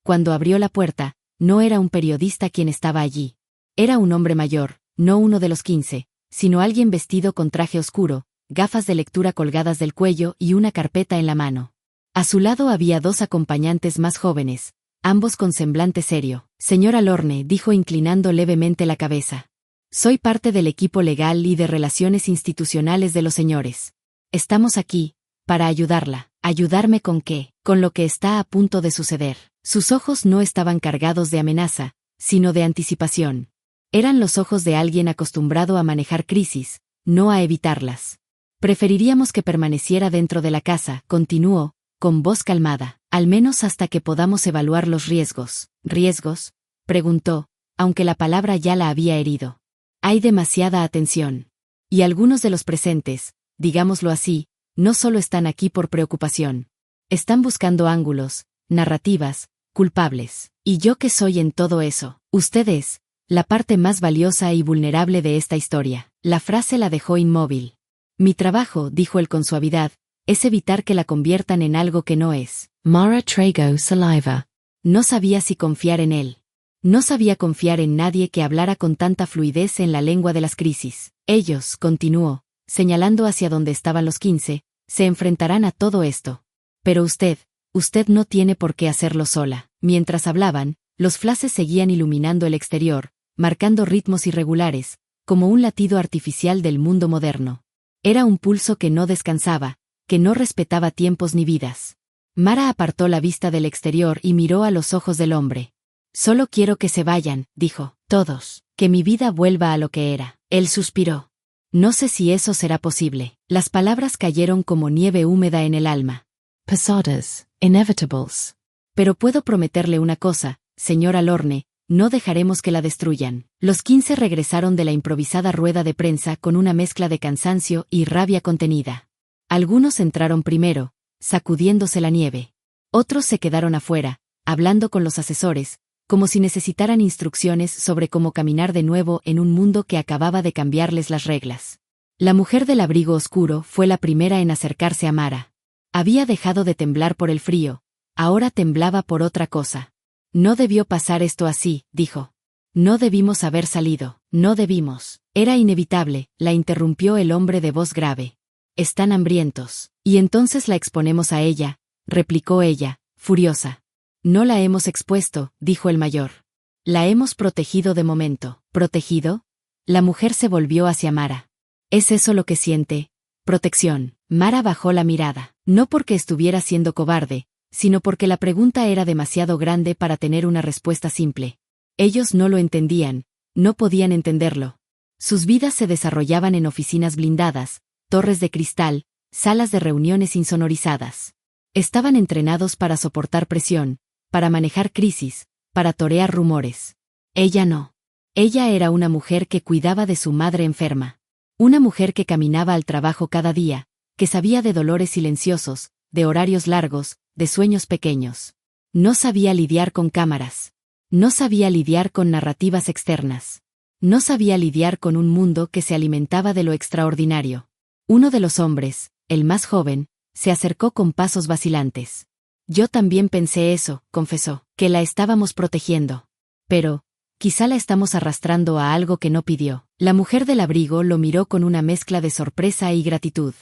Cuando abrió la puerta, no era un periodista quien estaba allí. Era un hombre mayor, no uno de los 15, sino alguien vestido con traje oscuro, gafas de lectura colgadas del cuello y una carpeta en la mano. A su lado había 2 acompañantes más jóvenes, ambos con semblante serio. «Señora Lorne», dijo inclinando levemente la cabeza. «Soy parte del equipo legal y de relaciones institucionales de los señores. Estamos aquí, para ayudarla». «¿Ayudarme con qué?». «Con lo que está a punto de suceder». Sus ojos no estaban cargados de amenaza, sino de anticipación. Eran los ojos de alguien acostumbrado a manejar crisis, no a evitarlas. «Preferiríamos que permaneciera dentro de la casa», continuó, con voz calmada, «al menos hasta que podamos evaluar los riesgos». «¿Riesgos?», preguntó, aunque la palabra ya la había herido. «Hay demasiada atención. Y algunos de los presentes, digámoslo así, no solo están aquí por preocupación. Están buscando ángulos, narrativas, culpables. ¿Y yo qué soy en todo eso? Usted es la parte más valiosa y vulnerable de esta historia». La frase la dejó inmóvil. «Mi trabajo», dijo él con suavidad, «es evitar que la conviertan en algo que no es». Mara tragó saliva. No sabía si confiar en él. No sabía confiar en nadie que hablara con tanta fluidez en la lengua de las crisis. «Ellos», continuó, señalando hacia donde estaban los 15, Se enfrentarán a todo esto. Pero usted no tiene por qué hacerlo sola. Mientras hablaban, los flashes seguían iluminando el exterior, marcando ritmos irregulares, como un latido artificial del mundo moderno. Era un pulso que no descansaba, que no respetaba tiempos ni vidas. Mara apartó la vista del exterior y miró a los ojos del hombre. Solo quiero que se vayan, dijo, todos, que mi vida vuelva a lo que era. Él suspiró. No sé si eso será posible. Las palabras cayeron como nieve húmeda en el alma. Pesadas, inevitables. Pero puedo prometerle una cosa, señora Lorne, no dejaremos que la destruyan. Los 15 regresaron de la improvisada rueda de prensa con una mezcla de cansancio y rabia contenida. Algunos entraron primero, sacudiéndose la nieve. Otros se quedaron afuera, hablando con los asesores, como si necesitaran instrucciones sobre cómo caminar de nuevo en un mundo que acababa de cambiarles las reglas. La mujer del abrigo oscuro fue la primera en acercarse a Mara. Había dejado de temblar por el frío, ahora temblaba por otra cosa. No debió pasar esto así, dijo. No debimos haber salido, no debimos. Era inevitable, la interrumpió el hombre de voz grave. Están hambrientos. Y entonces la exponemos a ella, replicó ella, furiosa. No la hemos expuesto, dijo el mayor. La hemos protegido de momento. ¿Protegido? La mujer se volvió hacia Mara. ¿Es eso lo que siente? Protección. Mara bajó la mirada, no porque estuviera siendo cobarde, sino porque la pregunta era demasiado grande para tener una respuesta simple. Ellos no lo entendían, no podían entenderlo. Sus vidas se desarrollaban en oficinas blindadas, torres de cristal, salas de reuniones insonorizadas. Estaban entrenados para soportar presión, para manejar crisis, para torear rumores. Ella no. Ella era una mujer que cuidaba de su madre enferma. Una mujer que caminaba al trabajo cada día, que sabía de dolores silenciosos, de horarios largos, de sueños pequeños. No sabía lidiar con cámaras. No sabía lidiar con narrativas externas. No sabía lidiar con un mundo que se alimentaba de lo extraordinario. Uno de los hombres, el más joven, se acercó con pasos vacilantes. Yo también pensé eso, confesó, que la estábamos protegiendo. Pero, quizá la estamos arrastrando a algo que no pidió. La mujer del abrigo lo miró con una mezcla de sorpresa y gratitud.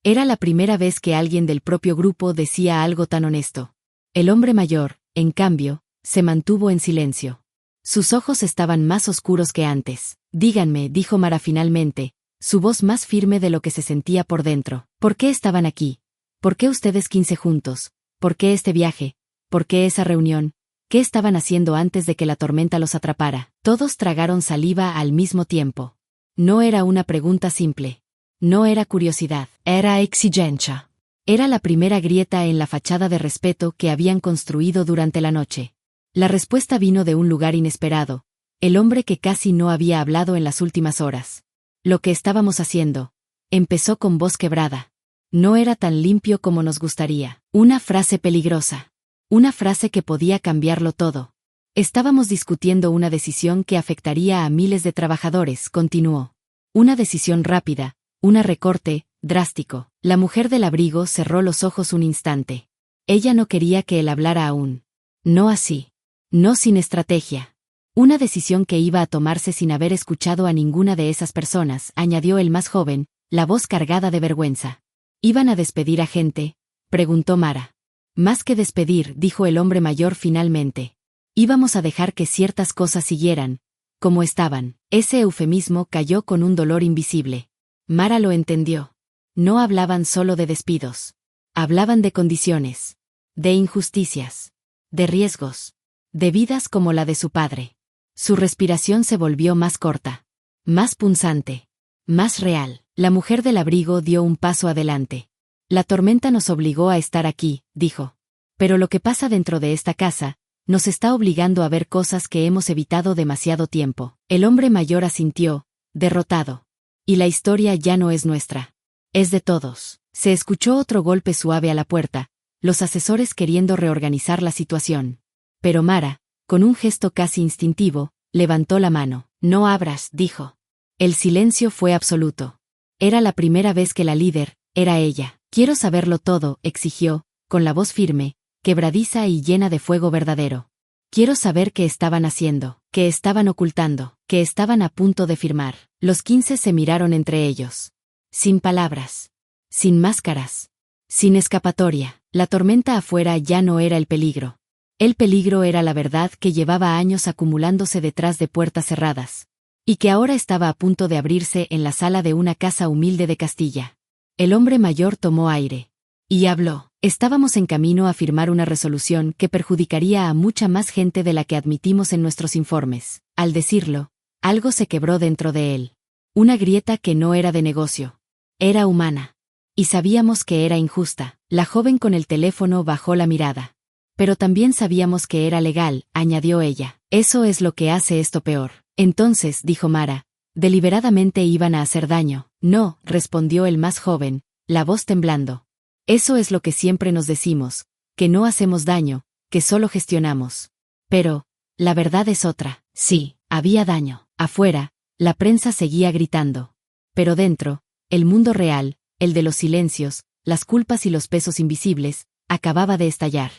Era la primera vez que alguien del propio grupo decía algo tan honesto. El hombre mayor, en cambio, se mantuvo en silencio. Sus ojos estaban más oscuros que antes. Díganme, dijo Mara finalmente, su voz más firme de lo que se sentía por dentro. ¿Por qué estaban aquí? ¿Por qué ustedes 15 juntos? ¿Por qué este viaje? ¿Por qué esa reunión? ¿Qué estaban haciendo antes de que la tormenta los atrapara? Todos tragaron saliva al mismo tiempo. No era una pregunta simple. No era curiosidad. Era exigencia. Era la primera grieta en la fachada de respeto que habían construido durante la noche. La respuesta vino de un lugar inesperado, el hombre que casi no había hablado en las últimas horas. Lo que estábamos haciendo. Empezó con voz quebrada. No era tan limpio como nos gustaría. Una frase peligrosa. Una frase que podía cambiarlo todo. Estábamos discutiendo una decisión que afectaría a miles de trabajadores, continuó. Una decisión rápida, un recorte, drástico. La mujer del abrigo cerró los ojos un instante. Ella no quería que él hablara aún. No así. No sin estrategia. Una decisión que iba a tomarse sin haber escuchado a ninguna de esas personas, añadió el más joven, la voz cargada de vergüenza. ¿Iban a despedir a gente?, preguntó Mara. Más que despedir, dijo el hombre mayor finalmente. Íbamos a dejar que ciertas cosas siguieran, como estaban. Ese eufemismo cayó con un dolor invisible. Mara lo entendió. No hablaban solo de despidos. Hablaban de condiciones. De injusticias. De riesgos. De vidas como la de su padre. Su respiración se volvió más corta. Más punzante. Más real. La mujer del abrigo dio un paso adelante. La tormenta nos obligó a estar aquí, dijo. Pero lo que pasa dentro de esta casa, nos está obligando a ver cosas que hemos evitado demasiado tiempo. El hombre mayor asintió, derrotado. Y la historia ya no es nuestra. Es de todos. Se escuchó otro golpe suave a la puerta, los asesores queriendo reorganizar la situación. Pero Mara, con un gesto casi instintivo, levantó la mano. No abras, dijo. El silencio fue absoluto. Era la primera vez que la líder, era ella. Quiero saberlo todo, exigió, con la voz firme, quebradiza y llena de fuego verdadero. Quiero saber qué estaban haciendo, qué estaban ocultando, qué estaban a punto de firmar. Los 15 se miraron entre ellos. Sin palabras. Sin máscaras. Sin escapatoria, la tormenta afuera ya no era el peligro. El peligro era la verdad que llevaba años acumulándose detrás de puertas cerradas. Y que ahora estaba a punto de abrirse en la sala de una casa humilde de Castilla. El hombre mayor tomó aire. Y habló. Estábamos en camino a firmar una resolución que perjudicaría a mucha más gente de la que admitimos en nuestros informes. Al decirlo, algo se quebró dentro de él. Una grieta que no era de negocio. Era humana. Y sabíamos que era injusta. La joven con el teléfono bajó la mirada. Pero también sabíamos que era legal, añadió ella. Eso es lo que hace esto peor. Entonces, dijo Mara, deliberadamente iban a hacer daño. No, respondió el más joven, la voz temblando. Eso es lo que siempre nos decimos, que no hacemos daño, que solo gestionamos. Pero, la verdad es otra. Sí, había daño. Afuera, la prensa seguía gritando. Pero dentro, el mundo real, el de los silencios, las culpas y los pesos invisibles, acababa de estallar.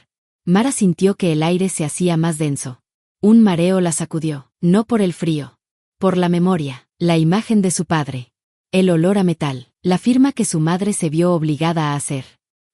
Mara sintió que el aire se hacía más denso. Un mareo la sacudió, no por el frío. Por la memoria, la imagen de su padre. El olor a metal, la firma que su madre se vio obligada a hacer.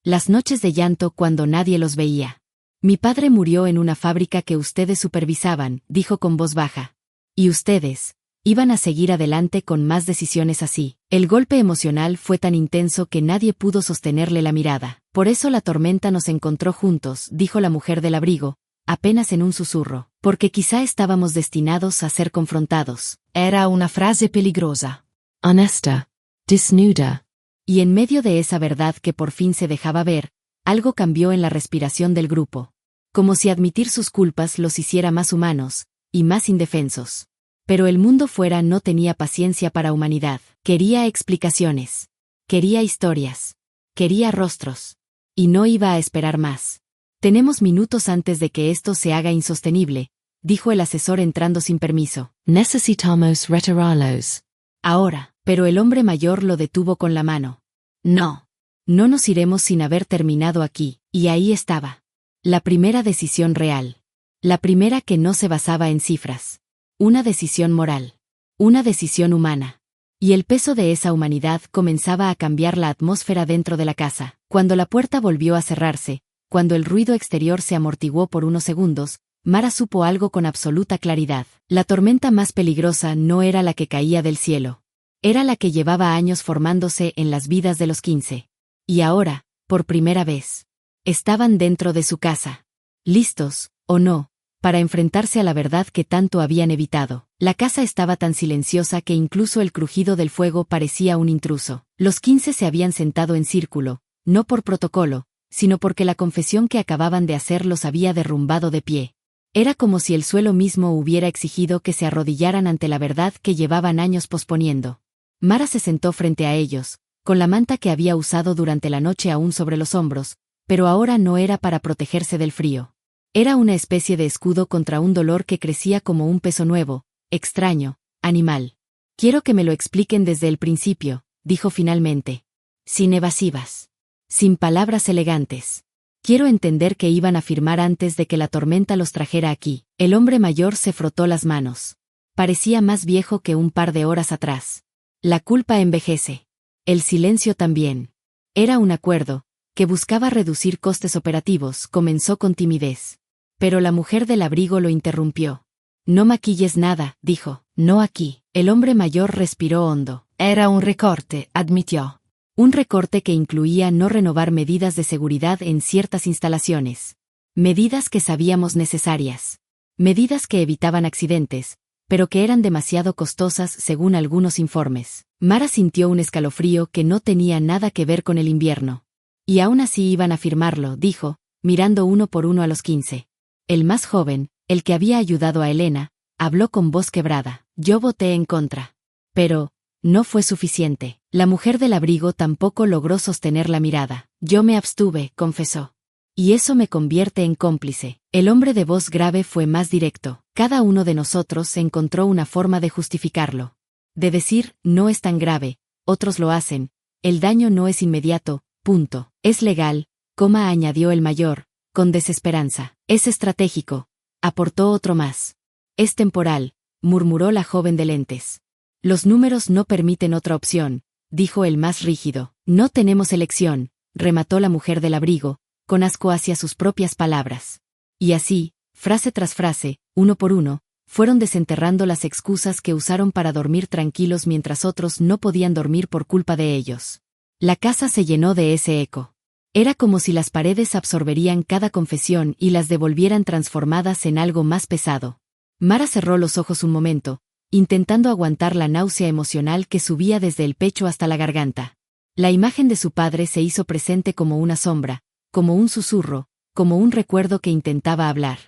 Las noches de llanto cuando nadie los veía. Mi padre murió en una fábrica que ustedes supervisaban, dijo con voz baja. Y ustedes iban a seguir adelante con más decisiones así. El golpe emocional fue tan intenso que nadie pudo sostenerle la mirada. Por eso la tormenta nos encontró juntos, dijo la mujer del abrigo, apenas en un susurro, porque quizá estábamos destinados a ser confrontados. Era una frase peligrosa. Honesta. Desnuda. Y en medio de esa verdad que por fin se dejaba ver, algo cambió en la respiración del grupo. Como si admitir sus culpas los hiciera más humanos, y más indefensos. Pero el mundo fuera no tenía paciencia para humanidad. Quería explicaciones. Quería historias. Quería rostros. Y no iba a esperar más. Tenemos minutos antes de que esto se haga insostenible, dijo el asesor entrando sin permiso. Necesitamos retirarlos. Ahora, pero el hombre mayor lo detuvo con la mano. No. No nos iremos sin haber terminado aquí, y ahí estaba. La primera decisión real. La primera que no se basaba en cifras. Una decisión moral. Una decisión humana. Y el peso de esa humanidad comenzaba a cambiar la atmósfera dentro de la casa. Cuando la puerta volvió a cerrarse, cuando el ruido exterior se amortiguó por unos segundos, Mara supo algo con absoluta claridad. La tormenta más peligrosa no era la que caía del cielo. Era la que llevaba años formándose en las vidas de los 15. Y ahora, por primera vez, estaban dentro de su casa. Listos, o no, para enfrentarse a la verdad que tanto habían evitado. La casa estaba tan silenciosa que incluso el crujido del fuego parecía un intruso. Los 15 se habían sentado en círculo, no por protocolo, sino porque la confesión que acababan de hacer los había derrumbado de pie. Era como si el suelo mismo hubiera exigido que se arrodillaran ante la verdad que llevaban años posponiendo. Mara se sentó frente a ellos, con la manta que había usado durante la noche aún sobre los hombros, pero ahora no era para protegerse del frío. Era una especie de escudo contra un dolor que crecía como un peso nuevo, extraño, animal. Quiero que me lo expliquen desde el principio, dijo finalmente. Sin evasivas. Sin palabras elegantes. Quiero entender que iban a firmar antes de que la tormenta los trajera aquí. El hombre mayor se frotó las manos. Parecía más viejo que un par de horas atrás. La culpa envejece. El silencio también. Era un acuerdo, que buscaba reducir costes operativos, comenzó con timidez. Pero la mujer del abrigo lo interrumpió. No maquilles nada, dijo, no aquí. El hombre mayor respiró hondo. Era un recorte, admitió. Un recorte que incluía no renovar medidas de seguridad en ciertas instalaciones. Medidas que sabíamos necesarias. Medidas que evitaban accidentes, pero que eran demasiado costosas según algunos informes. Mara sintió un escalofrío que no tenía nada que ver con el invierno. Y aún así iban a firmarlo, dijo, mirando uno por uno a los 15. El más joven, el que había ayudado a Elena, habló con voz quebrada. Yo voté en contra. Pero no fue suficiente. La mujer del abrigo tampoco logró sostener la mirada. Yo me abstuve, confesó. Y eso me convierte en cómplice. El hombre de voz grave fue más directo. Cada uno de nosotros encontró una forma de justificarlo. De decir, no es tan grave, otros lo hacen, el daño no es inmediato, punto. Es legal, añadió el mayor, con desesperanza. Es estratégico, aportó otro más. Es temporal, murmuró la joven de lentes. Los números no permiten otra opción, dijo el más rígido. No tenemos elección, remató la mujer del abrigo, con asco hacia sus propias palabras. Y así, frase tras frase, uno por uno, fueron desenterrando las excusas que usaron para dormir tranquilos mientras otros no podían dormir por culpa de ellos. La casa se llenó de ese eco. Era como si las paredes absorberían cada confesión y las devolvieran transformadas en algo más pesado. Mara cerró los ojos un momento, intentando aguantar la náusea emocional que subía desde el pecho hasta la garganta. La imagen de su padre se hizo presente como una sombra, como un susurro, como un recuerdo que intentaba hablar.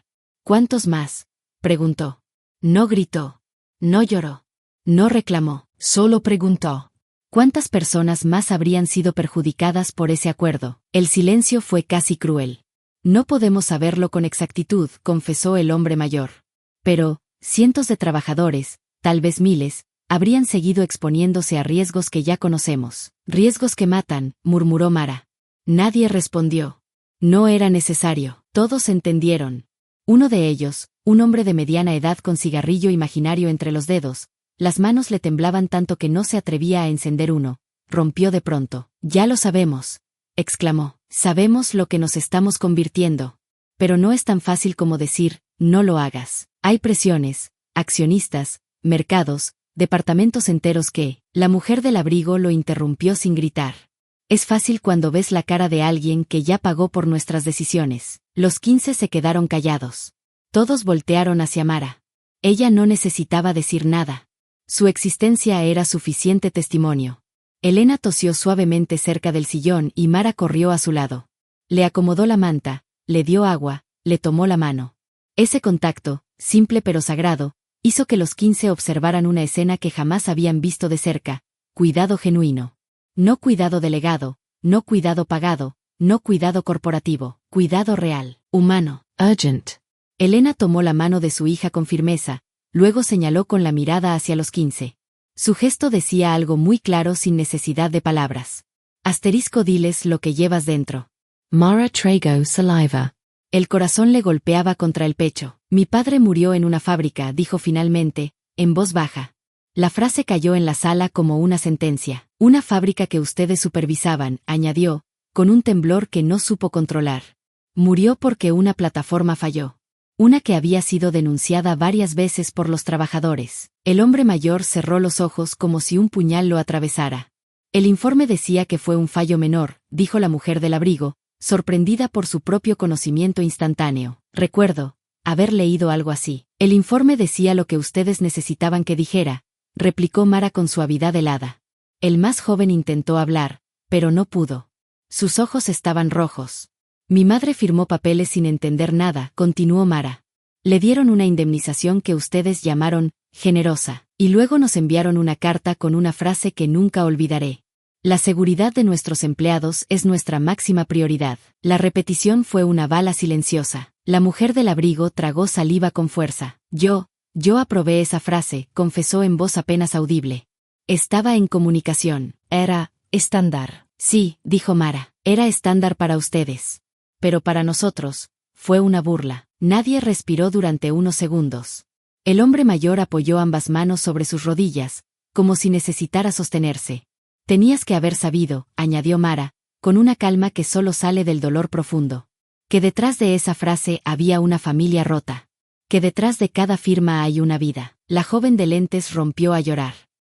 ¿Cuántos más?, preguntó. No gritó. No lloró. No reclamó. Solo preguntó. ¿Cuántas personas más habrían sido perjudicadas por ese acuerdo? El silencio fue casi cruel. No podemos saberlo con exactitud, confesó el hombre mayor. Pero, cientos de trabajadores, tal vez miles, habrían seguido exponiéndose a riesgos que ya conocemos. Riesgos que matan, murmuró Mara. Nadie respondió. No era necesario. Todos entendieron. Uno de ellos, un hombre de mediana edad con cigarrillo imaginario entre los dedos, las manos le temblaban tanto que no se atrevía a encender uno, rompió de pronto. Ya lo sabemos, exclamó. Sabemos lo que nos estamos convirtiendo. Pero no es tan fácil como decir, no lo hagas. Hay presiones, accionistas, mercados, departamentos enteros que... La mujer del abrigo lo interrumpió sin gritar. Es fácil cuando ves la cara de alguien que ya pagó por nuestras decisiones. Los 15 se quedaron callados. Todos voltearon hacia Mara. Ella no necesitaba decir nada. Su existencia era suficiente testimonio. Elena tosió suavemente cerca del sillón y Mara corrió a su lado. Le acomodó la manta, le dio agua, le tomó la mano. Ese contacto, simple pero sagrado, hizo que los 15 observaran una escena que jamás habían visto de cerca: cuidado genuino. No cuidado delegado, no cuidado pagado, no cuidado corporativo, cuidado real, humano, urgent. Elena tomó la mano de su hija con firmeza, luego señaló con la mirada hacia los 15. Su gesto decía algo muy claro sin necesidad de palabras. Asterisco, diles lo que llevas dentro. Mara tragó saliva. El corazón le golpeaba contra el pecho. Mi padre murió en una fábrica, dijo finalmente, en voz baja. La frase cayó en la sala como una sentencia. Una fábrica que ustedes supervisaban, añadió, con un temblor que no supo controlar. Murió porque una plataforma falló. Una que había sido denunciada varias veces por los trabajadores. El hombre mayor cerró los ojos como si un puñal lo atravesara. El informe decía que fue un fallo menor, dijo la mujer del abrigo, sorprendida por su propio conocimiento instantáneo. Recuerdo haber leído algo así. El informe decía lo que ustedes necesitaban que dijera, replicó Mara con suavidad helada. El más joven intentó hablar, pero no pudo. Sus ojos estaban rojos. Mi madre firmó papeles sin entender nada, continuó Mara. Le dieron una indemnización que ustedes llamaron generosa, y luego nos enviaron una carta con una frase que nunca olvidaré. La seguridad de nuestros empleados es nuestra máxima prioridad. La repetición fue una bala silenciosa. La mujer del abrigo tragó saliva con fuerza. Yo aprobé esa frase, confesó en voz apenas audible. Estaba en comunicación. Era estándar. Sí, dijo Mara, era estándar para ustedes. Pero para nosotros, fue una burla. Nadie respiró durante unos segundos. El hombre mayor apoyó ambas manos sobre sus rodillas, como si necesitara sostenerse. Tenías que haber sabido, añadió Mara, con una calma que solo sale del dolor profundo, que detrás de esa frase había una familia rota. Que detrás de cada firma hay una vida. La joven de lentes rompió a llorar.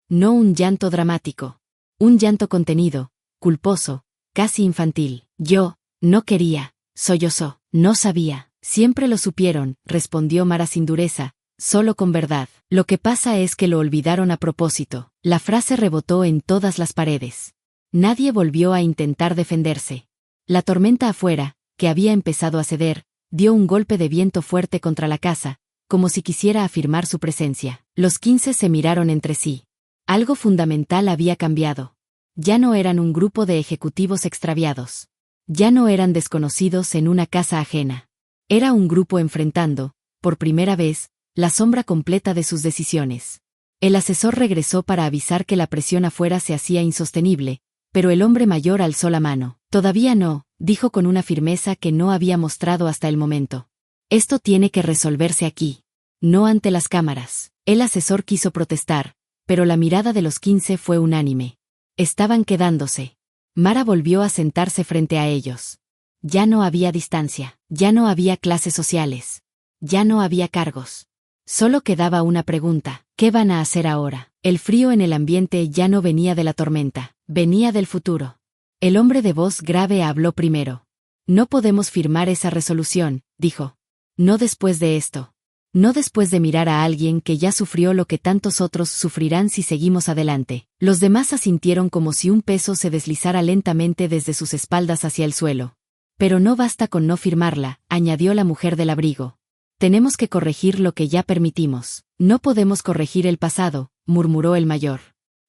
No un llanto dramático. Un llanto contenido, culposo, casi infantil. Yo no quería, sollozó. No sabía. Siempre lo supieron, respondió Mara sin dureza, solo con verdad. Lo que pasa es que lo olvidaron a propósito. La frase rebotó en todas las paredes. Nadie volvió a intentar defenderse. La tormenta afuera, que había empezado a ceder, dio un golpe de viento fuerte contra la casa, como si quisiera afirmar su presencia. Los 15 se miraron entre sí. Algo fundamental había cambiado. Ya no eran un grupo de ejecutivos extraviados. Ya no eran desconocidos en una casa ajena. Era un grupo enfrentando, por primera vez, la sombra completa de sus decisiones. El asesor regresó para avisar que la presión afuera se hacía insostenible, pero el hombre mayor alzó la mano. Todavía no, dijo con una firmeza que no había mostrado hasta el momento. Esto tiene que resolverse aquí. No ante las cámaras. El asesor quiso protestar, pero la mirada de los 15 fue unánime. Estaban quedándose. Mara volvió a sentarse frente a ellos. Ya no había distancia, ya no había clases sociales, ya no había cargos. Solo quedaba una pregunta: ¿qué van a hacer ahora? El frío en el ambiente ya no venía de la tormenta, venía del futuro. El hombre de voz grave habló primero. No podemos firmar esa resolución, dijo. No después de esto. No después de mirar a alguien que ya sufrió lo que tantos otros sufrirán si seguimos adelante. Los demás asintieron como si un peso se deslizara lentamente desde sus espaldas hacia el suelo. Pero no basta con no firmarla, añadió la mujer del abrigo. Tenemos que corregir lo que ya permitimos. No podemos corregir el pasado, murmuró el mayor.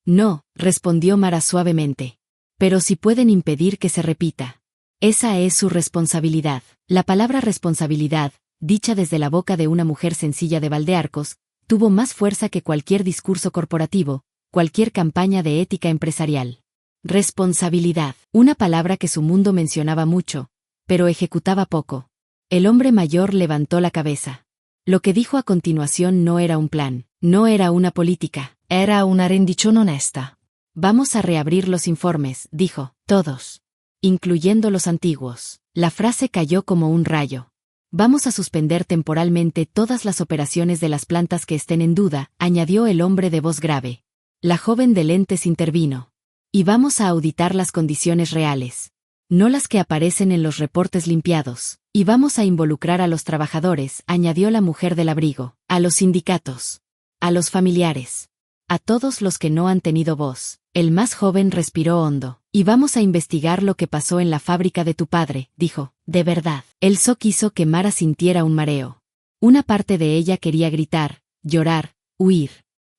No, respondió Mara suavemente. Pero sí pueden impedir que se repita. Esa es su responsabilidad. La palabra responsabilidad, dicha desde la boca de una mujer sencilla de Valdearcos, tuvo más fuerza que cualquier discurso corporativo, cualquier campaña de ética empresarial. Responsabilidad, una palabra que su mundo mencionaba mucho, pero ejecutaba poco. El hombre mayor levantó la cabeza. Lo que dijo a continuación no era un plan, no era una política, era una rendición honesta. Vamos a reabrir los informes, dijo, todos. Incluyendo los antiguos. La frase cayó como un rayo. Vamos a suspender temporalmente todas las operaciones de las plantas que estén en duda, añadió el hombre de voz grave. La joven de lentes intervino. Y vamos a auditar las condiciones reales. No las que aparecen en los reportes limpiados. Y vamos a involucrar a los trabajadores, añadió la mujer del abrigo, a los sindicatos, a los familiares, a todos los que no han tenido voz. El más joven respiró hondo. Y vamos a investigar lo que pasó en la fábrica de tu padre, dijo, de verdad. El so quiso que Mara sintiera un mareo. Una parte de ella quería gritar, llorar, huir.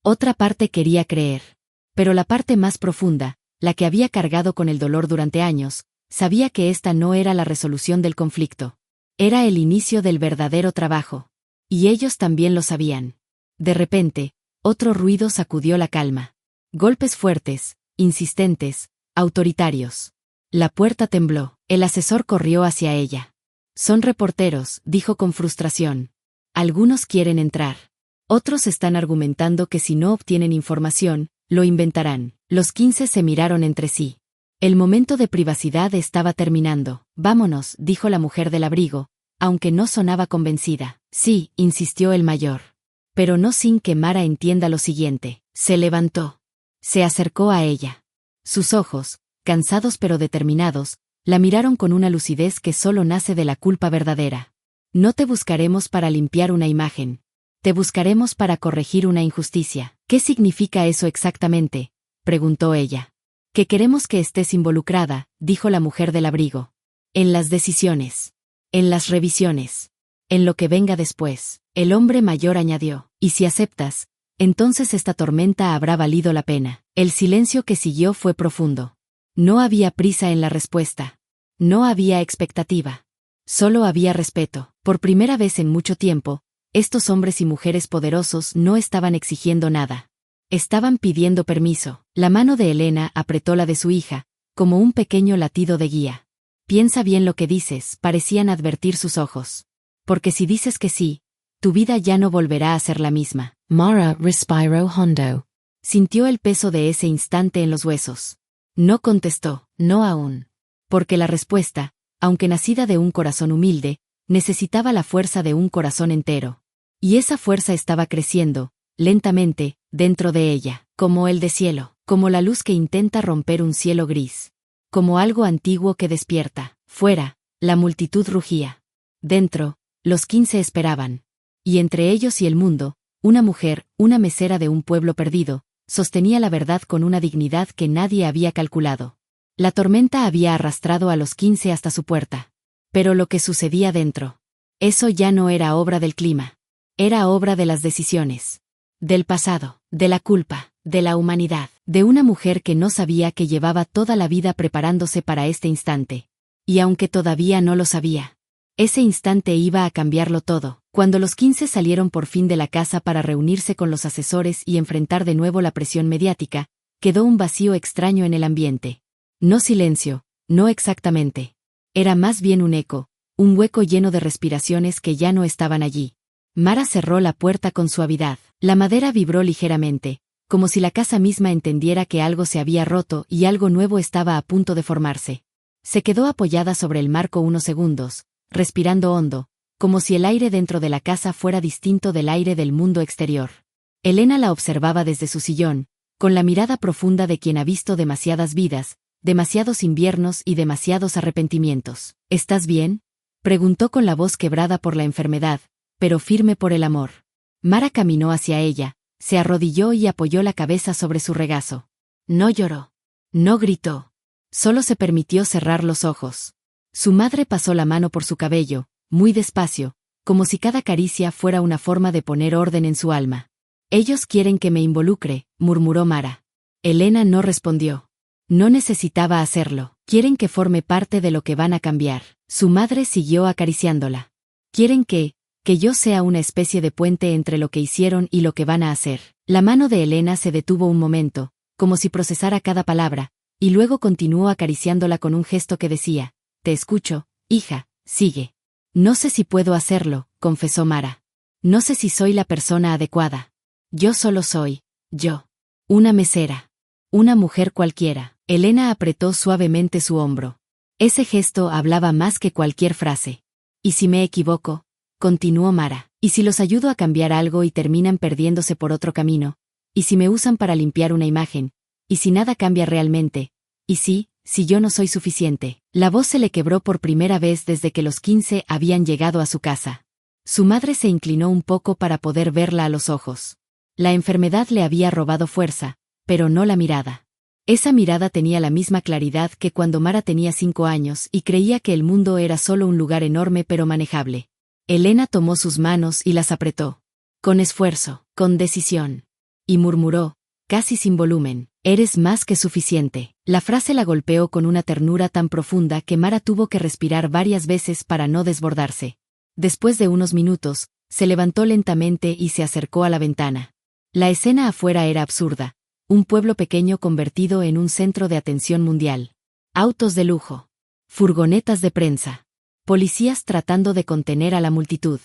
Otra parte quería creer. Pero la parte más profunda, la que había cargado con el dolor durante años, sabía que esta no era la resolución del conflicto. Era el inicio del verdadero trabajo. Y ellos también lo sabían. De repente, otro ruido sacudió la calma. Golpes fuertes, insistentes, autoritarios. La puerta tembló. El asesor corrió hacia ella. Son reporteros, dijo con frustración. Algunos quieren entrar. Otros están argumentando que si no obtienen información, lo inventarán. Los 15 se miraron entre sí. El momento de privacidad estaba terminando. Vámonos, dijo la mujer del abrigo, aunque no sonaba convencida. Sí, insistió el mayor. Pero no sin que Mara entienda lo siguiente. Se levantó. Se acercó a ella. Sus ojos, cansados pero determinados, la miraron con una lucidez que solo nace de la culpa verdadera. No te buscaremos para limpiar una imagen. Te buscaremos para corregir una injusticia. ¿Qué significa eso exactamente?, preguntó ella. Que queremos que estés involucrada, dijo la mujer del abrigo. En las decisiones. En las revisiones. En lo que venga después. El hombre mayor añadió. Y si aceptas, entonces esta tormenta habrá valido la pena. El silencio que siguió fue profundo. No había prisa en la respuesta. No había expectativa. Solo había respeto. Por primera vez en mucho tiempo, estos hombres y mujeres poderosos no estaban exigiendo nada. Estaban pidiendo permiso. La mano de Elena apretó la de su hija, como un pequeño latido de guía. Piensa bien lo que dices, parecían advertir sus ojos. Porque si dices que sí, tu vida ya no volverá a ser la misma. Mara respiró hondo. Sintió el peso de ese instante en los huesos. No contestó, no aún. Porque la respuesta, aunque nacida de un corazón humilde, necesitaba la fuerza de un corazón entero. Y esa fuerza estaba creciendo, lentamente, dentro de ella, como el deshielo, como la luz que intenta romper un cielo gris. Como algo antiguo que despierta. Fuera, la multitud rugía. Dentro, los 15 esperaban. Y entre ellos y el mundo, una mujer, una mesera de un pueblo perdido, sostenía la verdad con una dignidad que nadie había calculado. La tormenta había arrastrado a los 15 hasta su puerta. Pero lo que sucedía dentro, eso ya no era obra del clima. Era obra de las decisiones. Del pasado, de la culpa, de la humanidad, de una mujer que no sabía que llevaba toda la vida preparándose para este instante. Y aunque todavía no lo sabía, ese instante iba a cambiarlo todo. Cuando los 15 salieron por fin de la casa para reunirse con los asesores y enfrentar de nuevo la presión mediática, quedó un vacío extraño en el ambiente. No silencio, no exactamente. Era más bien un eco, un hueco lleno de respiraciones que ya no estaban allí. Mara cerró la puerta con suavidad. La madera vibró ligeramente, como si la casa misma entendiera que algo se había roto y algo nuevo estaba a punto de formarse. Se quedó apoyada sobre el marco unos segundos, respirando hondo, como si el aire dentro de la casa fuera distinto del aire del mundo exterior. Elena la observaba desde su sillón, con la mirada profunda de quien ha visto demasiadas vidas, demasiados inviernos y demasiados arrepentimientos. ¿Estás bien?, preguntó con la voz quebrada por la enfermedad, pero firme por el amor. Mara caminó hacia ella, se arrodilló y apoyó la cabeza sobre su regazo. No lloró. No gritó. Solo se permitió cerrar los ojos. Su madre pasó la mano por su cabello, muy despacio, como si cada caricia fuera una forma de poner orden en su alma. Ellos quieren que me involucre, murmuró Mara. Elena no respondió. No necesitaba hacerlo. Quieren que forme parte de lo que van a cambiar. Su madre siguió acariciándola. Quieren que yo sea una especie de puente entre lo que hicieron y lo que van a hacer. La mano de Elena se detuvo un momento, como si procesara cada palabra, y luego continuó acariciándola con un gesto que decía: te escucho, hija, sigue. No sé si puedo hacerlo, confesó Mara. No sé si soy la persona adecuada. Yo solo soy, yo. Una mesera. Una mujer cualquiera. Elena apretó suavemente su hombro. Ese gesto hablaba más que cualquier frase. ¿Y si me equivoco?, continuó Mara. ¿Y si los ayudo a cambiar algo y terminan perdiéndose por otro camino? ¿Y si me usan para limpiar una imagen? ¿Y si nada cambia realmente? ¿Y si yo no soy suficiente? La voz se le quebró por primera vez desde que los 15 habían llegado a su casa. Su madre se inclinó un poco para poder verla a los ojos. La enfermedad le había robado fuerza, pero no la mirada. Esa mirada tenía la misma claridad que cuando Mara tenía 5 años y creía que el mundo era solo un lugar enorme pero manejable. Elena tomó sus manos y las apretó. Con esfuerzo, con decisión. Y murmuró, casi sin volumen: eres más que suficiente. La frase la golpeó con una ternura tan profunda que Mara tuvo que respirar varias veces para no desbordarse. Después de unos minutos, se levantó lentamente y se acercó a la ventana. La escena afuera era absurda. Un pueblo pequeño convertido en un centro de atención mundial. Autos de lujo. Furgonetas de prensa. Policías tratando de contener a la multitud.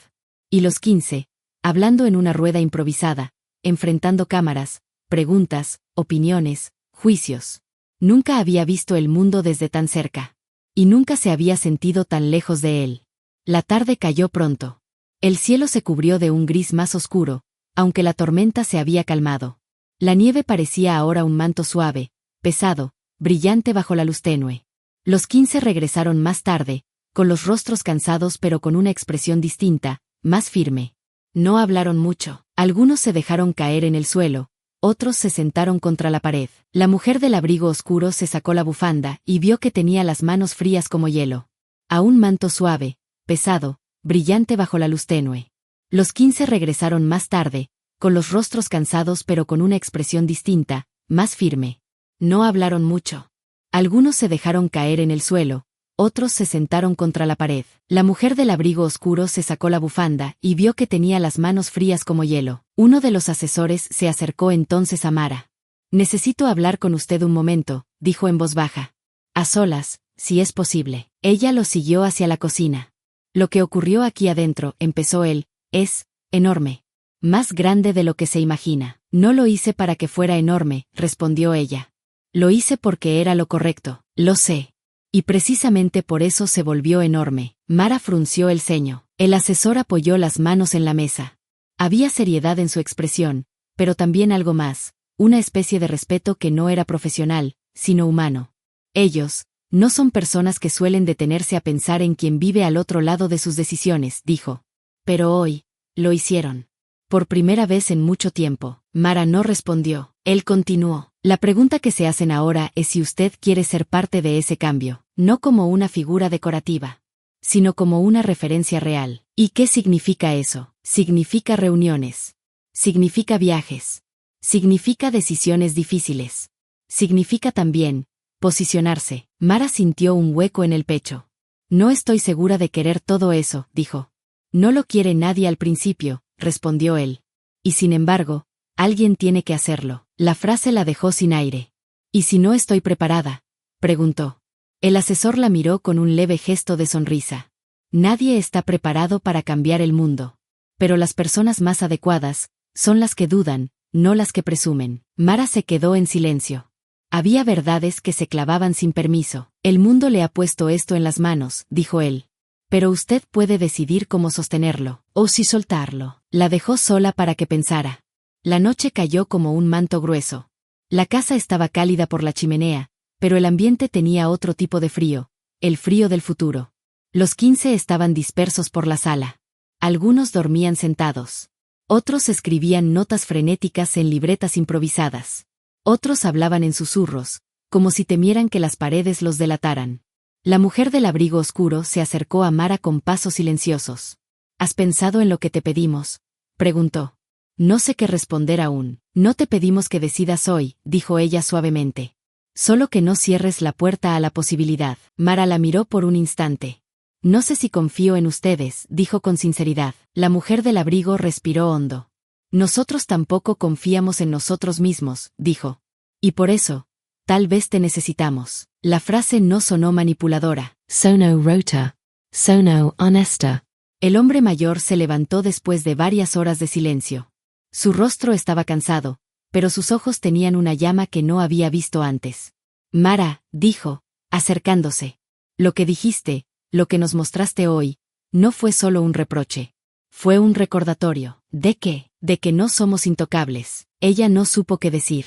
Y los 15, hablando en una rueda improvisada, enfrentando cámaras, preguntas, opiniones, juicios. Nunca había visto el mundo desde tan cerca. Y nunca se había sentido tan lejos de él. La tarde cayó pronto. El cielo se cubrió de un gris más oscuro, aunque la tormenta se había calmado. La nieve parecía ahora un manto suave, pesado, brillante bajo la luz tenue. Los 15 regresaron más tarde, con los rostros cansados pero con una expresión distinta, más firme. No hablaron mucho. Algunos se dejaron caer en el suelo, otros se sentaron contra la pared. La mujer del abrigo oscuro se sacó la bufanda y vio que tenía las manos frías como hielo. A un manto suave, pesado, brillante bajo la luz tenue. Los 15 regresaron más tarde, con los rostros cansados pero con una expresión distinta, más firme. No hablaron mucho. Algunos se dejaron caer en el suelo, otros se sentaron contra la pared. La mujer del abrigo oscuro se sacó la bufanda y vio que tenía las manos frías como hielo. Uno de los asesores se acercó entonces a Mara. Necesito hablar con usted un momento, dijo en voz baja. A solas, si es posible. Ella lo siguió hacia la cocina. Lo que ocurrió aquí adentro, empezó él, es enorme. Más grande de lo que se imagina. No lo hice para que fuera enorme, respondió ella. Lo hice porque era lo correcto, lo sé. Y precisamente por eso se volvió enorme. Mara frunció el ceño. El asesor apoyó las manos en la mesa. Había seriedad en su expresión, pero también algo más, una especie de respeto que no era profesional, sino humano. Ellos no son personas que suelen detenerse a pensar en quien vive al otro lado de sus decisiones, dijo. Pero hoy, lo hicieron. Por primera vez en mucho tiempo. Mara no respondió. Él continuó. La pregunta que se hacen ahora es si usted quiere ser parte de ese cambio, no como una figura decorativa, sino como una referencia real. ¿Y qué significa eso? Significa reuniones. Significa viajes. Significa decisiones difíciles. Significa también posicionarse. Mara sintió un hueco en el pecho. No estoy segura de querer todo eso, dijo. No lo quiere nadie al principio, respondió él. Y sin embargo, alguien tiene que hacerlo. La frase la dejó sin aire. ¿Y si no estoy preparada?, preguntó. El asesor la miró con un leve gesto de sonrisa. Nadie está preparado para cambiar el mundo. Pero las personas más adecuadas son las que dudan, no las que presumen. Mara se quedó en silencio. Había verdades que se clavaban sin permiso. El mundo le ha puesto esto en las manos, dijo él. Pero usted puede decidir cómo sostenerlo, o si soltarlo. La dejó sola para que pensara. La noche cayó como un manto grueso. La casa estaba cálida por la chimenea, pero el ambiente tenía otro tipo de frío, el frío del futuro. Los 15 estaban dispersos por la sala. Algunos dormían sentados. Otros escribían notas frenéticas en libretas improvisadas. Otros hablaban en susurros, como si temieran que las paredes los delataran. La mujer del abrigo oscuro se acercó a Mara con pasos silenciosos. ¿Has pensado en lo que te pedimos?, preguntó. No sé qué responder aún. No te pedimos que decidas hoy, dijo ella suavemente. Solo que no cierres la puerta a la posibilidad. Mara la miró por un instante. No sé si confío en ustedes, dijo con sinceridad. La mujer del abrigo respiró hondo. Nosotros tampoco confiamos en nosotros mismos, dijo. Y por eso, tal vez te necesitamos. La frase no sonó manipuladora. Sonó rota. Sonó honesta. El hombre mayor se levantó después de varias horas de silencio. Su rostro estaba cansado, pero sus ojos tenían una llama que no había visto antes. Mara, dijo, acercándose. Lo que dijiste, lo que nos mostraste hoy, no fue solo un reproche. Fue un recordatorio. ¿De qué? De que no somos intocables. Ella no supo qué decir.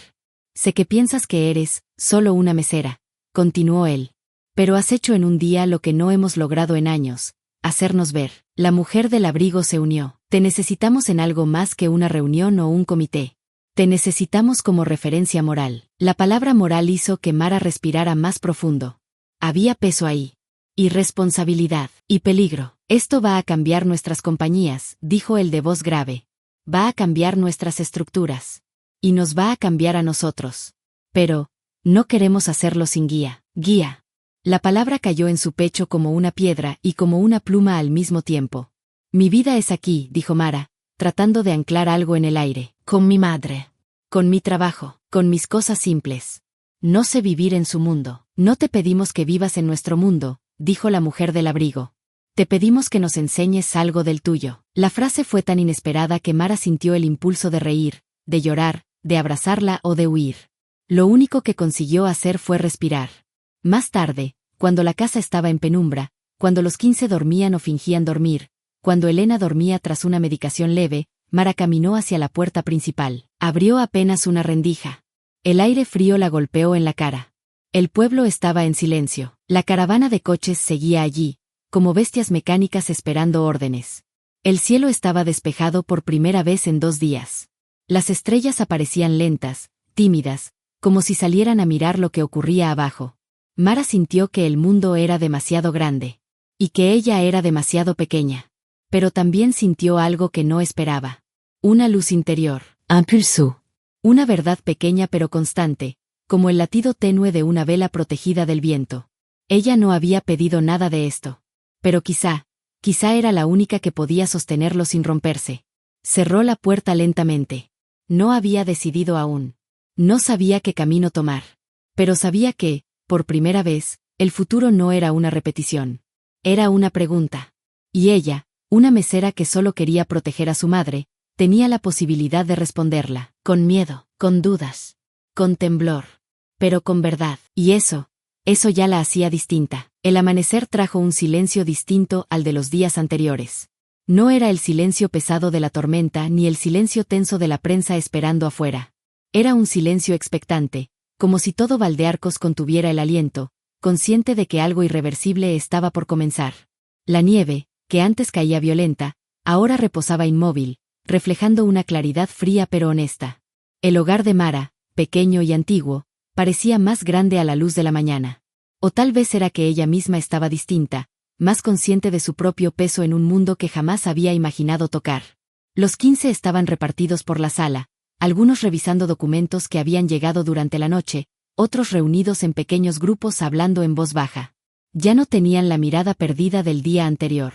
Sé que piensas que eres solo una mesera, continuó él. Pero has hecho en un día lo que no hemos logrado en años, hacernos ver. La mujer del abrigo se unió. Te necesitamos en algo más que una reunión o un comité. Te necesitamos como referencia moral. La palabra moral hizo que Mara respirara más profundo. Había peso ahí. Y responsabilidad. Y peligro. Esto va a cambiar nuestras compañías, dijo el de voz grave. Va a cambiar nuestras estructuras. Y nos va a cambiar a nosotros. Pero, no queremos hacerlo sin guía. Guía. La palabra cayó en su pecho como una piedra y como una pluma al mismo tiempo. Mi vida es aquí, dijo Mara, tratando de anclar algo en el aire. Con mi madre. Con mi trabajo. Con mis cosas simples. No sé vivir en su mundo. No te pedimos que vivas en nuestro mundo, dijo la mujer del abrigo. Te pedimos que nos enseñes algo del tuyo. La frase fue tan inesperada que Mara sintió el impulso de reír, de llorar, de abrazarla o de huir. Lo único que consiguió hacer fue respirar. Más tarde, cuando la casa estaba en penumbra, cuando los 15 dormían o fingían dormir, cuando Elena dormía tras una medicación leve, Mara caminó hacia la puerta principal. Abrió apenas una rendija. El aire frío la golpeó en la cara. El pueblo estaba en silencio. La caravana de coches seguía allí, como bestias mecánicas esperando órdenes. El cielo estaba despejado por primera vez en 2 días. Las estrellas aparecían lentas, tímidas, como si salieran a mirar lo que ocurría abajo. Mara sintió que el mundo era demasiado grande. Y que ella era demasiado pequeña. Pero también sintió algo que no esperaba. Una luz interior. Un pulso. Una verdad pequeña pero constante, como el latido tenue de una vela protegida del viento. Ella no había pedido nada de esto. Pero quizá era la única que podía sostenerlo sin romperse. Cerró la puerta lentamente. No había decidido aún. No sabía qué camino tomar. Pero sabía que, por primera vez, el futuro no era una repetición. Era una pregunta. Y ella, una mesera que solo quería proteger a su madre, tenía la posibilidad de responderla, con miedo, con dudas, con temblor, pero con verdad. Y eso ya la hacía distinta. El amanecer trajo un silencio distinto al de los días anteriores. No era el silencio pesado de la tormenta ni el silencio tenso de la prensa esperando afuera. Era un silencio expectante, como si todo Valdearcos contuviera el aliento, consciente de que algo irreversible estaba por comenzar. La nieve, que antes caía violenta, ahora reposaba inmóvil, reflejando una claridad fría pero honesta. El hogar de Mara, pequeño y antiguo, parecía más grande a la luz de la mañana. O tal vez era que ella misma estaba distinta, más consciente de su propio peso en un mundo que jamás había imaginado tocar. Los 15 estaban repartidos por la sala, algunos revisando documentos que habían llegado durante la noche, otros reunidos en pequeños grupos hablando en voz baja. Ya no tenían la mirada perdida del día anterior.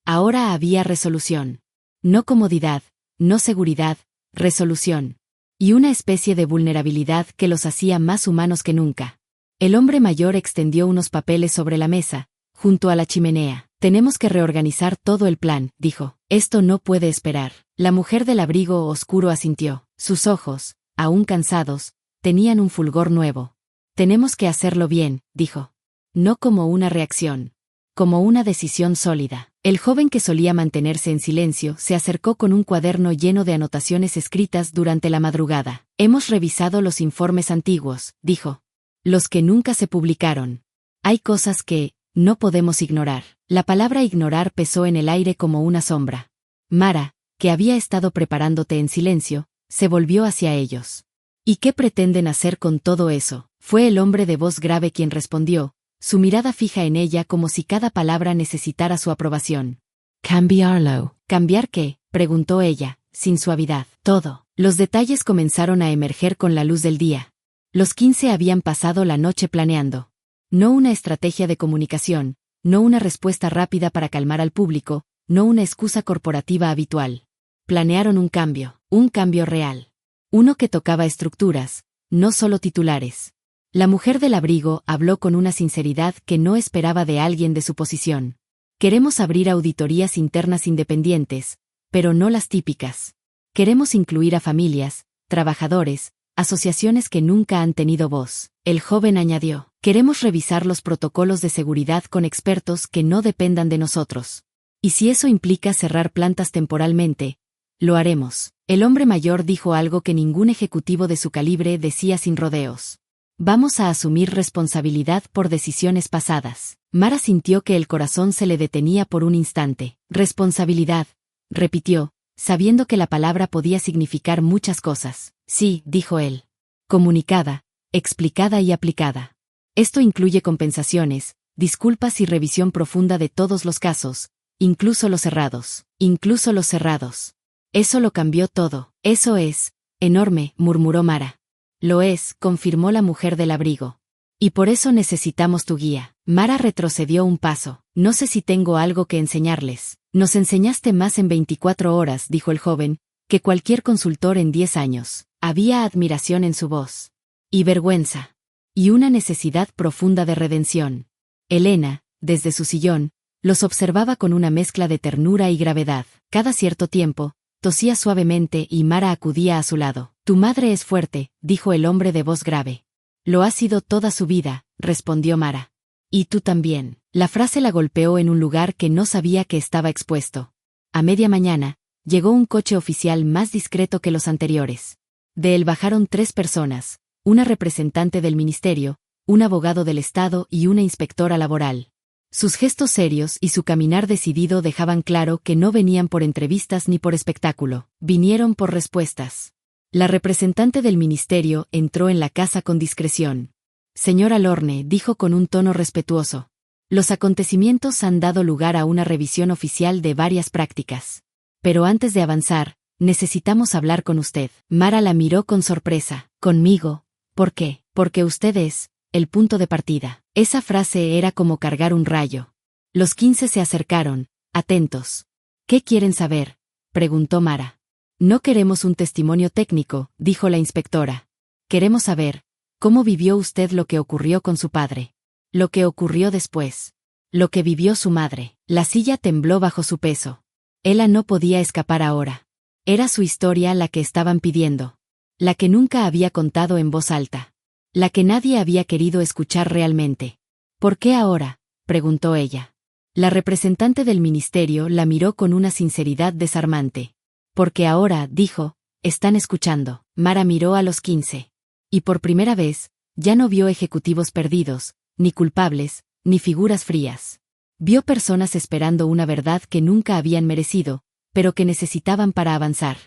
Ahora había resolución. No comodidad, no seguridad, resolución. Y una especie de vulnerabilidad que los hacía más humanos que nunca. El hombre mayor extendió unos papeles sobre la mesa, junto a la chimenea. Tenemos que reorganizar todo el plan, dijo. Esto no puede esperar. La mujer del abrigo oscuro asintió. Sus ojos, aún cansados, tenían un fulgor nuevo. Tenemos que hacerlo bien, dijo. No como una reacción. Como una decisión sólida. El joven que solía mantenerse en silencio se acercó con un cuaderno lleno de anotaciones escritas durante la madrugada. Hemos revisado los informes antiguos, dijo. Los que nunca se publicaron. Hay cosas que no podemos ignorar. La palabra ignorar pesó en el aire como una sombra. Mara, que había estado preparándote en silencio, se volvió hacia ellos. ¿Y qué pretenden hacer con todo eso? Fue el hombre de voz grave quien respondió, su mirada fija en ella como si cada palabra necesitara su aprobación. Cambiarlo. ¿Cambiar qué?, preguntó ella, sin suavidad. Todo. Los detalles comenzaron a emerger con la luz del día. Los 15 habían pasado la noche planeando. No una estrategia de comunicación, no una respuesta rápida para calmar al público, no una excusa corporativa habitual. Planearon un cambio real. Uno que tocaba estructuras, no solo titulares. La mujer del abrigo habló con una sinceridad que no esperaba de alguien de su posición. Queremos abrir auditorías internas independientes, pero no las típicas. Queremos incluir a familias, trabajadores, asociaciones que nunca han tenido voz. El joven añadió, queremos revisar los protocolos de seguridad con expertos que no dependan de nosotros. Y si eso implica cerrar plantas temporalmente, lo haremos. El hombre mayor dijo algo que ningún ejecutivo de su calibre decía sin rodeos. Vamos a asumir responsabilidad por decisiones pasadas. Mara sintió que el corazón se le detenía por un instante. Responsabilidad, repitió, sabiendo que la palabra podía significar muchas cosas. Sí, dijo él. Comunicada, explicada y aplicada. Esto incluye compensaciones, disculpas y revisión profunda de todos los casos, incluso los cerrados. Incluso los cerrados. Eso lo cambió todo. Eso es enorme, murmuró Mara. Lo es, confirmó la mujer del abrigo. Y por eso necesitamos tu guía. Mara retrocedió un paso. No sé si tengo algo que enseñarles. Nos enseñaste más en 24 horas, dijo el joven, que cualquier consultor en 10 años. Había admiración en su voz. Y vergüenza. Y una necesidad profunda de redención. Elena, desde su sillón, los observaba con una mezcla de ternura y gravedad. Cada cierto tiempo, tosía suavemente y Mara acudía a su lado. Tu madre es fuerte, dijo el hombre de voz grave. Lo ha sido toda su vida, respondió Mara. Y tú también. La frase la golpeó en un lugar que no sabía que estaba expuesto. A media mañana, llegó un coche oficial más discreto que los anteriores. De él bajaron 3 personas, una representante del ministerio, un abogado del Estado y una inspectora laboral. Sus gestos serios y su caminar decidido dejaban claro que no venían por entrevistas ni por espectáculo, vinieron por respuestas. La representante del ministerio entró en la casa con discreción. Señora Lorne, dijo con un tono respetuoso. Los acontecimientos han dado lugar a una revisión oficial de varias prácticas. Pero antes de avanzar, necesitamos hablar con usted. Mara la miró con sorpresa. ¿Conmigo? ¿Por qué? Porque usted es el punto de partida. Esa frase era como cargar un rayo. Los 15 se acercaron, atentos. ¿Qué quieren saber?, preguntó Mara. No queremos un testimonio técnico, dijo la inspectora. Queremos saber, ¿cómo vivió usted lo que ocurrió con su padre? Lo que ocurrió después. Lo que vivió su madre. La silla tembló bajo su peso. Ella no podía escapar ahora. Era su historia la que estaban pidiendo. La que nunca había contado en voz alta. La que nadie había querido escuchar realmente. ¿Por qué ahora?, preguntó ella. La representante del ministerio la miró con una sinceridad desarmante. Porque ahora, dijo, están escuchando. Mara miró a los 15. Y por primera vez, ya no vio ejecutivos perdidos, ni culpables, ni figuras frías. Vio personas esperando una verdad que nunca habían merecido, pero que necesitaban para avanzar.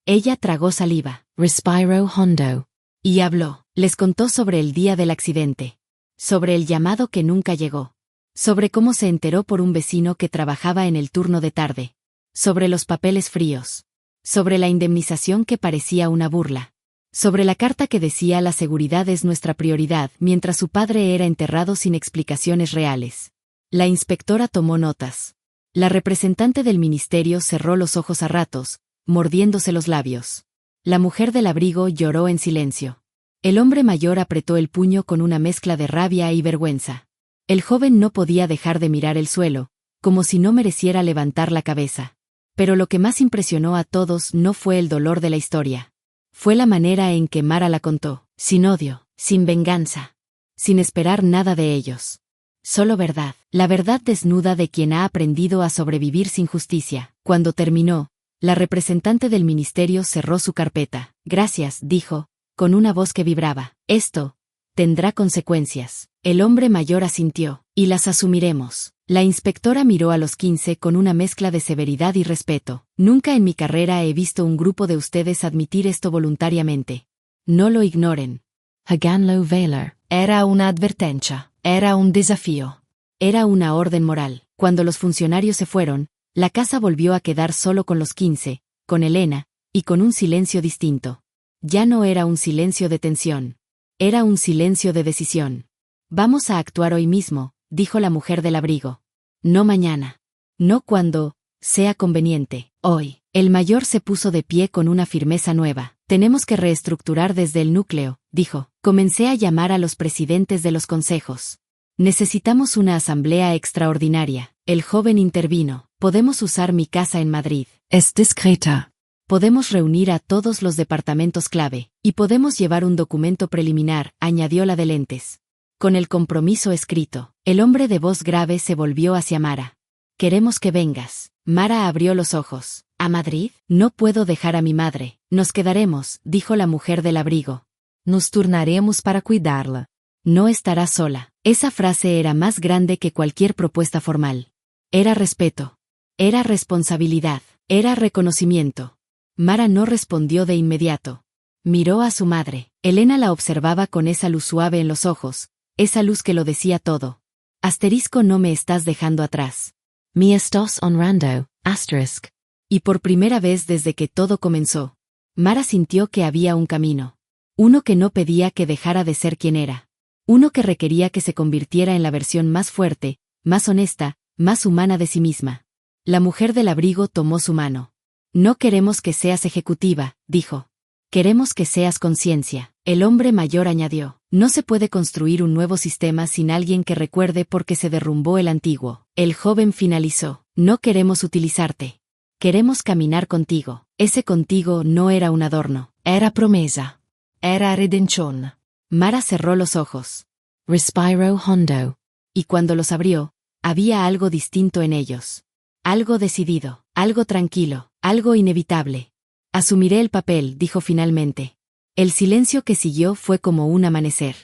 Ella tragó saliva. Respiro hondo. Y habló. Les contó sobre el día del accidente. Sobre el llamado que nunca llegó. Sobre cómo se enteró por un vecino que trabajaba en el turno de tarde. Sobre los papeles fríos. Sobre la indemnización que parecía una burla. Sobre la carta que decía la seguridad es nuestra prioridad mientras su padre era enterrado sin explicaciones reales. La inspectora tomó notas. La representante del ministerio cerró los ojos a ratos, mordiéndose los labios. La mujer del abrigo lloró en silencio. El hombre mayor apretó el puño con una mezcla de rabia y vergüenza. El joven no podía dejar de mirar el suelo, como si no mereciera levantar la cabeza. Pero lo que más impresionó a todos no fue el dolor de la historia. Fue la manera en que Mara la contó, sin odio, sin venganza, sin esperar nada de ellos. Solo verdad, la verdad desnuda de quien ha aprendido a sobrevivir sin justicia. Cuando terminó, la representante del ministerio cerró su carpeta. Gracias, dijo, con una voz que vibraba. Esto tendrá consecuencias. El hombre mayor asintió. Y las asumiremos. La inspectora miró a los 15 con una mezcla de severidad y respeto. Nunca en mi carrera he visto un grupo de ustedes admitir esto voluntariamente. No lo ignoren. Haganlo valer. Era una advertencia. Era un desafío. Era una orden moral. Cuando los funcionarios se fueron, la casa volvió a quedar solo con los 15, con Elena, y con un silencio distinto. Ya no era un silencio de tensión. Era un silencio de decisión. Vamos a actuar hoy mismo, dijo la mujer del abrigo. No mañana. No cuando sea conveniente. Hoy. El mayor se puso de pie con una firmeza nueva. Tenemos que reestructurar desde el núcleo, dijo. Comencé a llamar a los presidentes de los consejos. Necesitamos una asamblea extraordinaria. El joven intervino. Podemos usar mi casa en Madrid. Es discreta. Podemos reunir a todos los departamentos clave, y podemos llevar un documento preliminar, añadió la de lentes. Con el compromiso escrito, el hombre de voz grave se volvió hacia Mara. Queremos que vengas. Mara abrió los ojos. ¿A Madrid? No puedo dejar a mi madre. Nos quedaremos, dijo la mujer del abrigo. Nos turnaremos para cuidarla. No estará sola. Esa frase era más grande que cualquier propuesta formal. Era respeto. Era responsabilidad. Era reconocimiento. Mara no respondió de inmediato. Miró a su madre. Elena la observaba con esa luz suave en los ojos, esa luz que lo decía todo. Asterisco, no me estás dejando atrás. Me estás honrando, asterisk. Y por primera vez desde que todo comenzó, Mara sintió que había un camino. Uno que no pedía que dejara de ser quien era. Uno que requería que se convirtiera en la versión más fuerte, más honesta, más humana de sí misma. La mujer del abrigo tomó su mano. No queremos que seas ejecutiva, dijo. Queremos que seas conciencia. El hombre mayor añadió. No se puede construir un nuevo sistema sin alguien que recuerde por qué se derrumbó el antiguo. El joven finalizó. No queremos utilizarte. Queremos caminar contigo. Ese contigo no era un adorno. Era promesa. Era redención. Mara cerró los ojos. Respiro hondo. Y cuando los abrió, había algo distinto en ellos. Algo decidido, algo tranquilo, algo inevitable. Asumiré el papel, dijo finalmente. El silencio que siguió fue como un amanecer.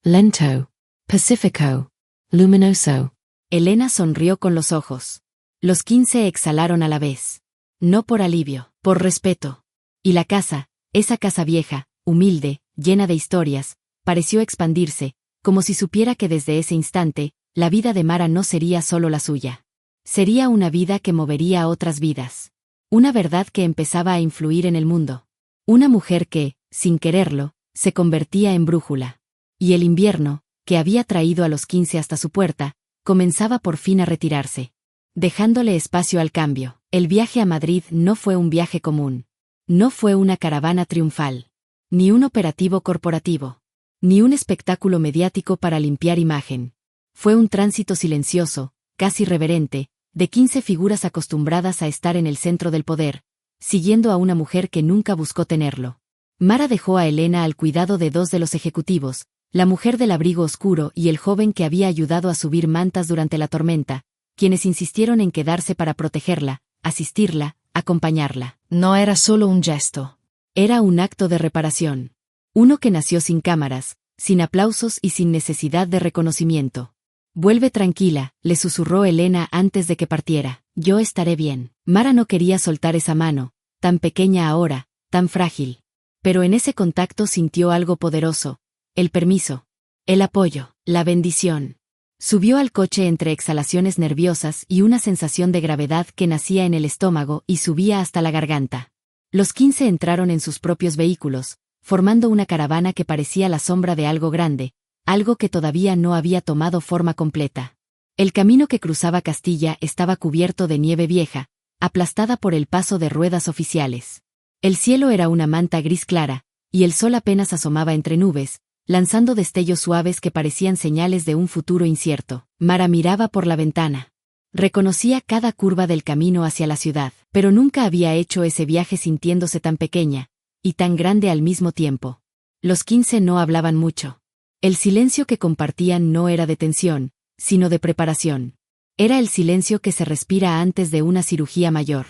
Lento. Pacífico. Luminoso. Elena sonrió con los ojos. Los 15 exhalaron a la vez. No por alivio, por respeto. Y la casa, esa casa vieja, humilde, llena de historias, pareció expandirse, como si supiera que desde ese instante, la vida de Mara no sería solo la suya. Sería una vida que movería a otras vidas. Una verdad que empezaba a influir en el mundo. Una mujer que, sin quererlo, se convertía en brújula. Y el invierno, que había traído a los 15 hasta su puerta, comenzaba por fin a retirarse. Dejándole espacio al cambio. El viaje a Madrid no fue un viaje común. No fue una caravana triunfal. Ni un operativo corporativo. Ni un espectáculo mediático para limpiar imagen. Fue un tránsito silencioso, casi reverente, de 15 figuras acostumbradas a estar en el centro del poder, siguiendo a una mujer que nunca buscó tenerlo. Mara dejó a Elena al cuidado de dos de los ejecutivos, la mujer del abrigo oscuro y el joven que había ayudado a subir mantas durante la tormenta, quienes insistieron en quedarse para protegerla, asistirla, acompañarla. No era solo un gesto. Era un acto de reparación. Uno que nació sin cámaras, sin aplausos y sin necesidad de reconocimiento. Vuelve tranquila, le susurró Elena antes de que partiera. Yo estaré bien. Mara no quería soltar esa mano, tan pequeña ahora, tan frágil. Pero en ese contacto sintió algo poderoso. El permiso. El apoyo. La bendición. Subió al coche entre exhalaciones nerviosas y una sensación de gravedad que nacía en el estómago y subía hasta la garganta. Los 15 entraron en sus propios vehículos, formando una caravana que parecía la sombra de algo grande, algo que todavía no había tomado forma completa. El camino que cruzaba Castilla estaba cubierto de nieve vieja, aplastada por el paso de ruedas oficiales. El cielo era una manta gris clara, y el sol apenas asomaba entre nubes, lanzando destellos suaves que parecían señales de un futuro incierto. Mara miraba por la ventana. Reconocía cada curva del camino hacia la ciudad, pero nunca había hecho ese viaje sintiéndose tan pequeña y tan grande al mismo tiempo. Los 15 no hablaban mucho. El silencio que compartían no era de tensión, sino de preparación. Era el silencio que se respira antes de una cirugía mayor.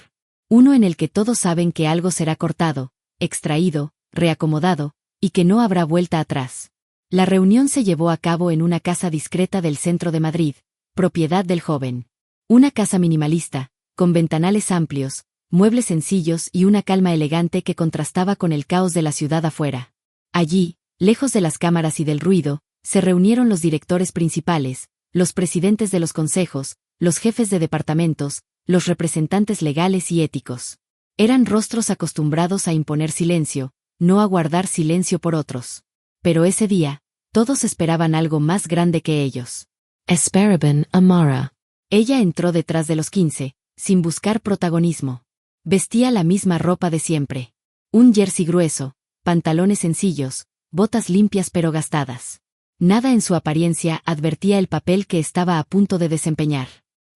Uno en el que todos saben que algo será cortado, extraído, reacomodado, y que no habrá vuelta atrás. La reunión se llevó a cabo en una casa discreta del centro de Madrid, propiedad del joven. Una casa minimalista, con ventanales amplios, muebles sencillos y una calma elegante que contrastaba con el caos de la ciudad afuera. Allí, lejos de las cámaras y del ruido, se reunieron los directores principales, los presidentes de los consejos, los jefes de departamentos, los representantes legales y éticos. Eran rostros acostumbrados a imponer silencio, no a guardar silencio por otros. Pero ese día, todos esperaban algo más grande que ellos. Esperaban a Mara. Ella entró detrás de los 15, sin buscar protagonismo. Vestía la misma ropa de siempre. Un jersey grueso, pantalones sencillos, botas limpias pero gastadas. Nada en su apariencia advertía el papel que estaba a punto de desempeñar.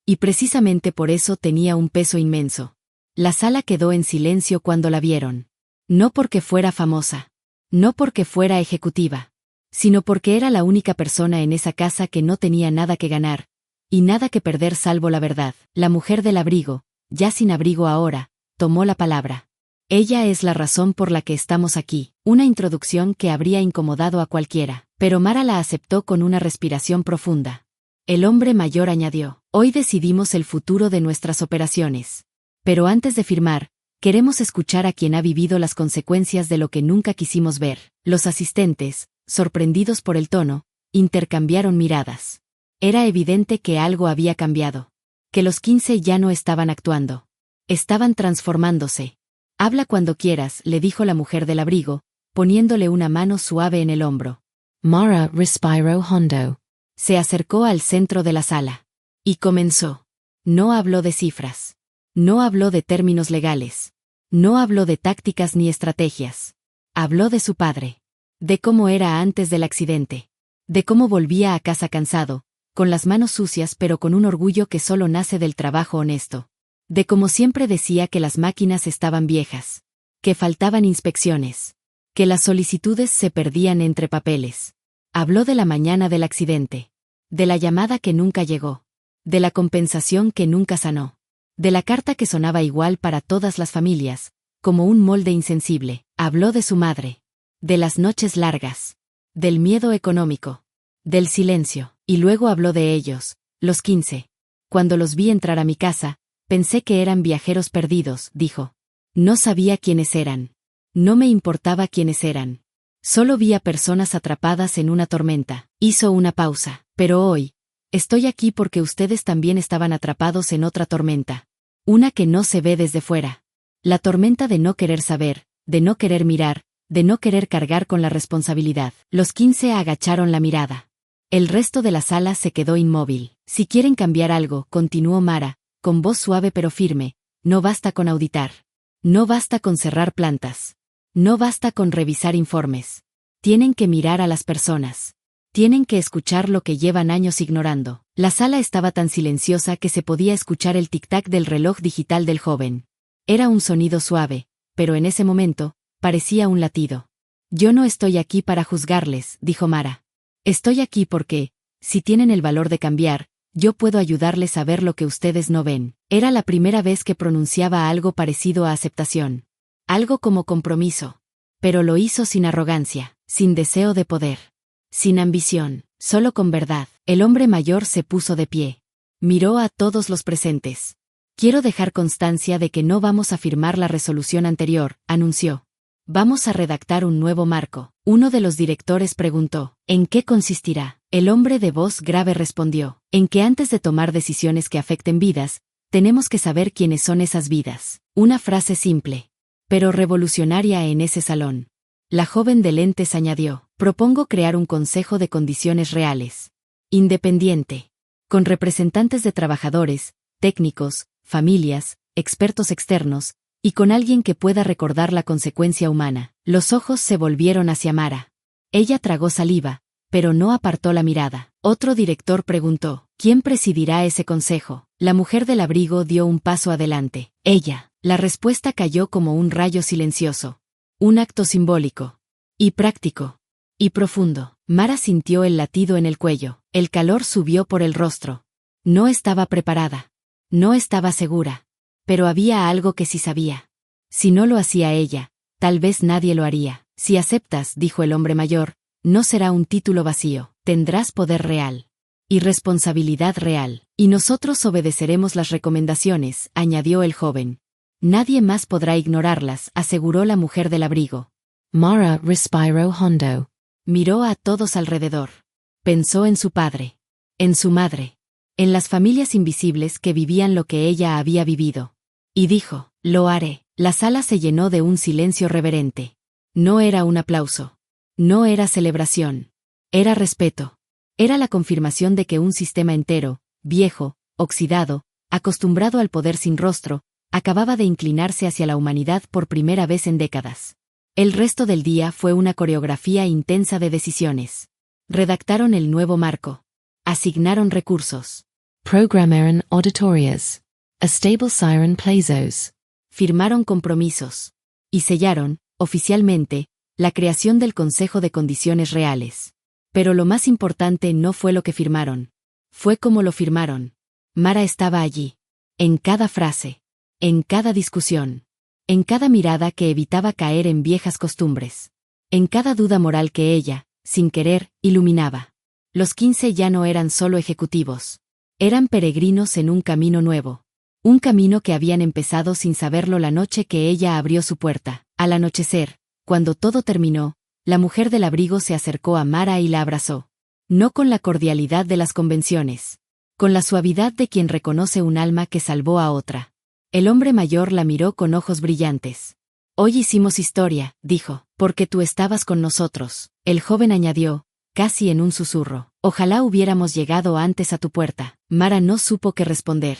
Y precisamente por eso tenía un peso inmenso. La sala quedó en silencio cuando la vieron. No porque fuera famosa. No porque fuera ejecutiva. Sino porque era la única persona en esa casa que no tenía nada que ganar, y nada que perder salvo la verdad. La mujer del abrigo, ya sin abrigo ahora, tomó la palabra. Ella es la razón por la que estamos aquí. Una introducción que habría incomodado a cualquiera, pero Mara la aceptó con una respiración profunda. El hombre mayor añadió, hoy decidimos el futuro de nuestras operaciones. Pero antes de firmar, queremos escuchar a quien ha vivido las consecuencias de lo que nunca quisimos ver. Los asistentes, sorprendidos por el tono, intercambiaron miradas. Era evidente que algo había cambiado. Que los 15 ya no estaban actuando. Estaban transformándose. Habla cuando quieras, le dijo la mujer del abrigo, poniéndole una mano suave en el hombro. Mara respiró hondo. Se acercó al centro de la sala. Y comenzó. No habló de cifras. No habló de términos legales. No habló de tácticas ni estrategias. Habló de su padre. De cómo era antes del accidente. De cómo volvía a casa cansado, con las manos sucias pero con un orgullo que solo nace del trabajo honesto. De cómo siempre decía que las máquinas estaban viejas. Que faltaban inspecciones. Que las solicitudes se perdían entre papeles. Habló de la mañana del accidente. De la llamada que nunca llegó. De la compensación que nunca sanó. De la carta que sonaba igual para todas las familias, como un molde insensible. Habló de su madre. De las noches largas. Del miedo económico. Del silencio. Y luego habló de ellos, los 15. Cuando los vi entrar a mi casa, pensé que eran viajeros perdidos, dijo. No sabía quiénes eran. No me importaba quiénes eran. Solo vi a personas atrapadas en una tormenta. Hizo una pausa. Pero hoy, estoy aquí porque ustedes también estaban atrapados en otra tormenta. Una que no se ve desde fuera. La tormenta de no querer saber, de no querer mirar, de no querer cargar con la responsabilidad. Los 15 agacharon la mirada. El resto de la sala se quedó inmóvil. Si quieren cambiar algo, continuó Mara, con voz suave pero firme, no basta con auditar. No basta con cerrar plantas. No basta con revisar informes. Tienen que mirar a las personas. Tienen que escuchar lo que llevan años ignorando. La sala estaba tan silenciosa que se podía escuchar el tic-tac del reloj digital del joven. Era un sonido suave, pero en ese momento, parecía un latido. Yo no estoy aquí para juzgarles, dijo Mara. Estoy aquí porque, si tienen el valor de cambiar, yo puedo ayudarles a ver lo que ustedes no ven. Era la primera vez que pronunciaba algo parecido a aceptación. Algo como compromiso. Pero lo hizo sin arrogancia, sin deseo de poder. Sin ambición, solo con verdad. El hombre mayor se puso de pie. Miró a todos los presentes. Quiero dejar constancia de que no vamos a firmar la resolución anterior, anunció. Vamos a redactar un nuevo marco. Uno de los directores preguntó, ¿en qué consistirá? El hombre de voz grave respondió, en que antes de tomar decisiones que afecten vidas, tenemos que saber quiénes son esas vidas. Una frase simple, pero revolucionaria en ese salón. La joven de lentes añadió, propongo crear un consejo de condiciones reales. Independiente. Con representantes de trabajadores, técnicos, familias, expertos externos, y con alguien que pueda recordar la consecuencia humana. Los ojos se volvieron hacia Mara. Ella tragó saliva, pero no apartó la mirada. Otro director preguntó, ¿quién presidirá ese consejo? La mujer del abrigo dio un paso adelante. Ella. La respuesta cayó como un rayo silencioso. Un acto simbólico. Y práctico. Y profundo. Mara sintió el latido en el cuello. El calor subió por el rostro. No estaba preparada. No estaba segura. Pero había algo que sí sabía. Si no lo hacía ella, tal vez nadie lo haría. Si aceptas, dijo el hombre mayor, no será un título vacío. Tendrás poder real. Y responsabilidad real. Y nosotros obedeceremos las recomendaciones, añadió el joven. Nadie más podrá ignorarlas, aseguró la mujer del abrigo. Mara respiró hondo. Miró a todos alrededor. Pensó en su padre. En su madre. En las familias invisibles que vivían lo que ella había vivido. Y dijo, lo haré. La sala se llenó de un silencio reverente. No era un aplauso. No era celebración. Era respeto. Era la confirmación de que un sistema entero, viejo, oxidado, acostumbrado al poder sin rostro, acababa de inclinarse hacia la humanidad por primera vez en décadas. El resto del día fue una coreografía intensa de decisiones. Redactaron el nuevo marco. Asignaron recursos. Programaron auditorias. A stable siren plazos. Firmaron compromisos. Y sellaron, oficialmente, la creación del Consejo de Condiciones Reales. Pero lo más importante no fue lo que firmaron. Fue cómo lo firmaron. Mara estaba allí. En cada frase. En cada discusión. En cada mirada que evitaba caer en viejas costumbres. En cada duda moral que ella, sin querer, iluminaba. Los 15 ya no eran solo ejecutivos. Eran peregrinos en un camino nuevo. Un camino que habían empezado sin saberlo la noche que ella abrió su puerta. Al anochecer, cuando todo terminó, la mujer del abrigo se acercó a Mara y la abrazó. No con la cordialidad de las convenciones. Con la suavidad de quien reconoce un alma que salvó a otra. El hombre mayor la miró con ojos brillantes. Hoy hicimos historia, dijo, porque tú estabas con nosotros. El joven añadió, casi en un susurro, ojalá hubiéramos llegado antes a tu puerta. Mara no supo qué responder.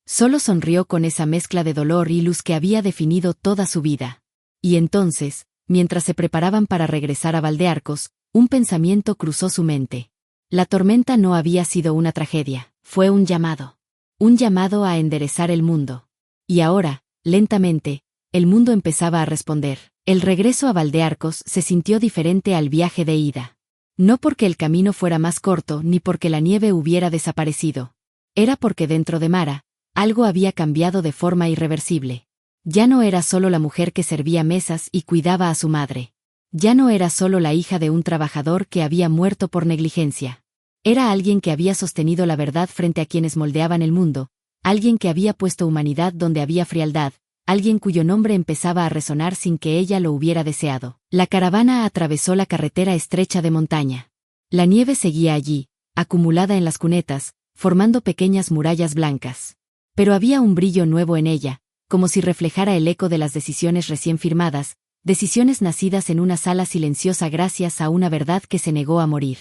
Solo sonrió con esa mezcla de dolor y luz que había definido toda su vida. Y entonces, mientras se preparaban para regresar a Valdearcos, un pensamiento cruzó su mente. La tormenta no había sido una tragedia, fue un llamado. Un llamado a enderezar el mundo. Y ahora, lentamente, el mundo empezaba a responder. El regreso a Valdearcos se sintió diferente al viaje de ida. No porque el camino fuera más corto ni porque la nieve hubiera desaparecido. Era porque dentro de Mara, algo había cambiado de forma irreversible. Ya no era solo la mujer que servía mesas y cuidaba a su madre. Ya no era solo la hija de un trabajador que había muerto por negligencia. Era alguien que había sostenido la verdad frente a quienes moldeaban el mundo, alguien que había puesto humanidad donde había frialdad, alguien cuyo nombre empezaba a resonar sin que ella lo hubiera deseado. La caravana atravesó la carretera estrecha de montaña. La nieve seguía allí, acumulada en las cunetas, formando pequeñas murallas blancas. Pero había un brillo nuevo en ella, como si reflejara el eco de las decisiones recién firmadas, decisiones nacidas en una sala silenciosa gracias a una verdad que se negó a morir.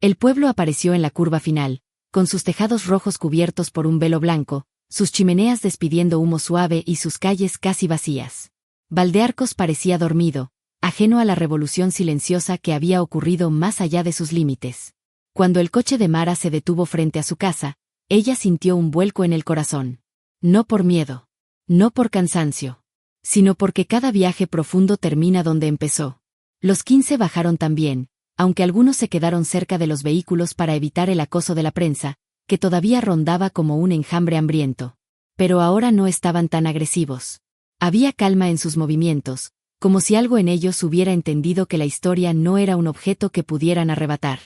El pueblo apareció en la curva final, con sus tejados rojos cubiertos por un velo blanco, sus chimeneas despidiendo humo suave y sus calles casi vacías. Valdearcos parecía dormido, ajeno a la revolución silenciosa que había ocurrido más allá de sus límites. Cuando el coche de Mara se detuvo frente a su casa, ella sintió un vuelco en el corazón. No por miedo. No por cansancio. Sino porque cada viaje profundo termina donde empezó. Los 15 bajaron también, aunque algunos se quedaron cerca de los vehículos para evitar el acoso de la prensa, que todavía rondaba como un enjambre hambriento. Pero ahora no estaban tan agresivos. Había calma en sus movimientos, como si algo en ellos hubiera entendido que la historia no era un objeto que pudieran arrebatar.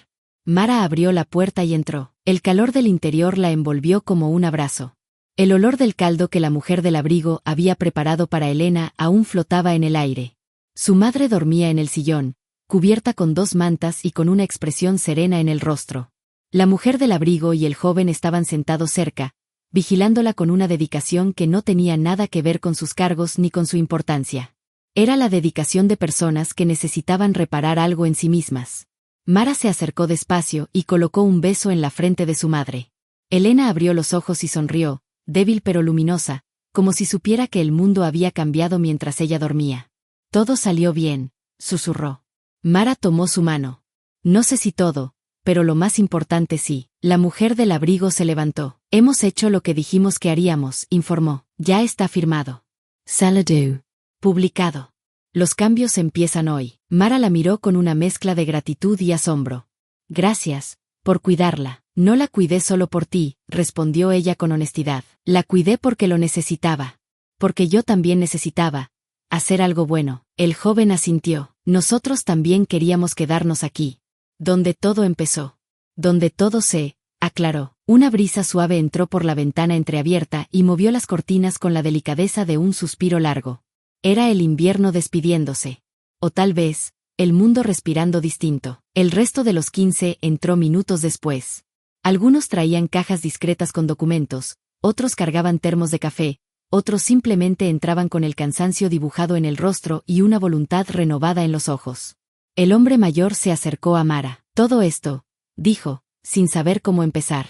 Mara abrió la puerta y entró. El calor del interior la envolvió como un abrazo. El olor del caldo que la mujer del abrigo había preparado para Elena aún flotaba en el aire. Su madre dormía en el sillón, cubierta con 2 mantas y con una expresión serena en el rostro. La mujer del abrigo y el joven estaban sentados cerca, vigilándola con una dedicación que no tenía nada que ver con sus cargos ni con su importancia. Era la dedicación de personas que necesitaban reparar algo en sí mismas. Mara se acercó despacio y colocó un beso en la frente de su madre. Elena abrió los ojos y sonrió, débil pero luminosa, como si supiera que el mundo había cambiado mientras ella dormía. Todo salió bien, susurró. Mara tomó su mano. No sé si todo, pero lo más importante sí. La mujer del abrigo se levantó. Hemos hecho lo que dijimos que haríamos, informó. Ya está firmado. Saladou. Publicado. Los cambios empiezan hoy. Mara la miró con una mezcla de gratitud y asombro. Gracias, por cuidarla. No la cuidé solo por ti, respondió ella con honestidad. La cuidé porque lo necesitaba. Porque yo también necesitaba hacer algo bueno. El joven asintió. Nosotros también queríamos quedarnos aquí. Donde todo empezó. Donde todo se aclaró. Una brisa suave entró por la ventana entreabierta y movió las cortinas con la delicadeza de un suspiro largo. Era el invierno despidiéndose. O tal vez, el mundo respirando distinto. El resto de los 15 entró minutos después. Algunos traían cajas discretas con documentos, otros cargaban termos de café, otros simplemente entraban con el cansancio dibujado en el rostro y una voluntad renovada en los ojos. El hombre mayor se acercó a Mara. Todo esto, dijo, sin saber cómo empezar.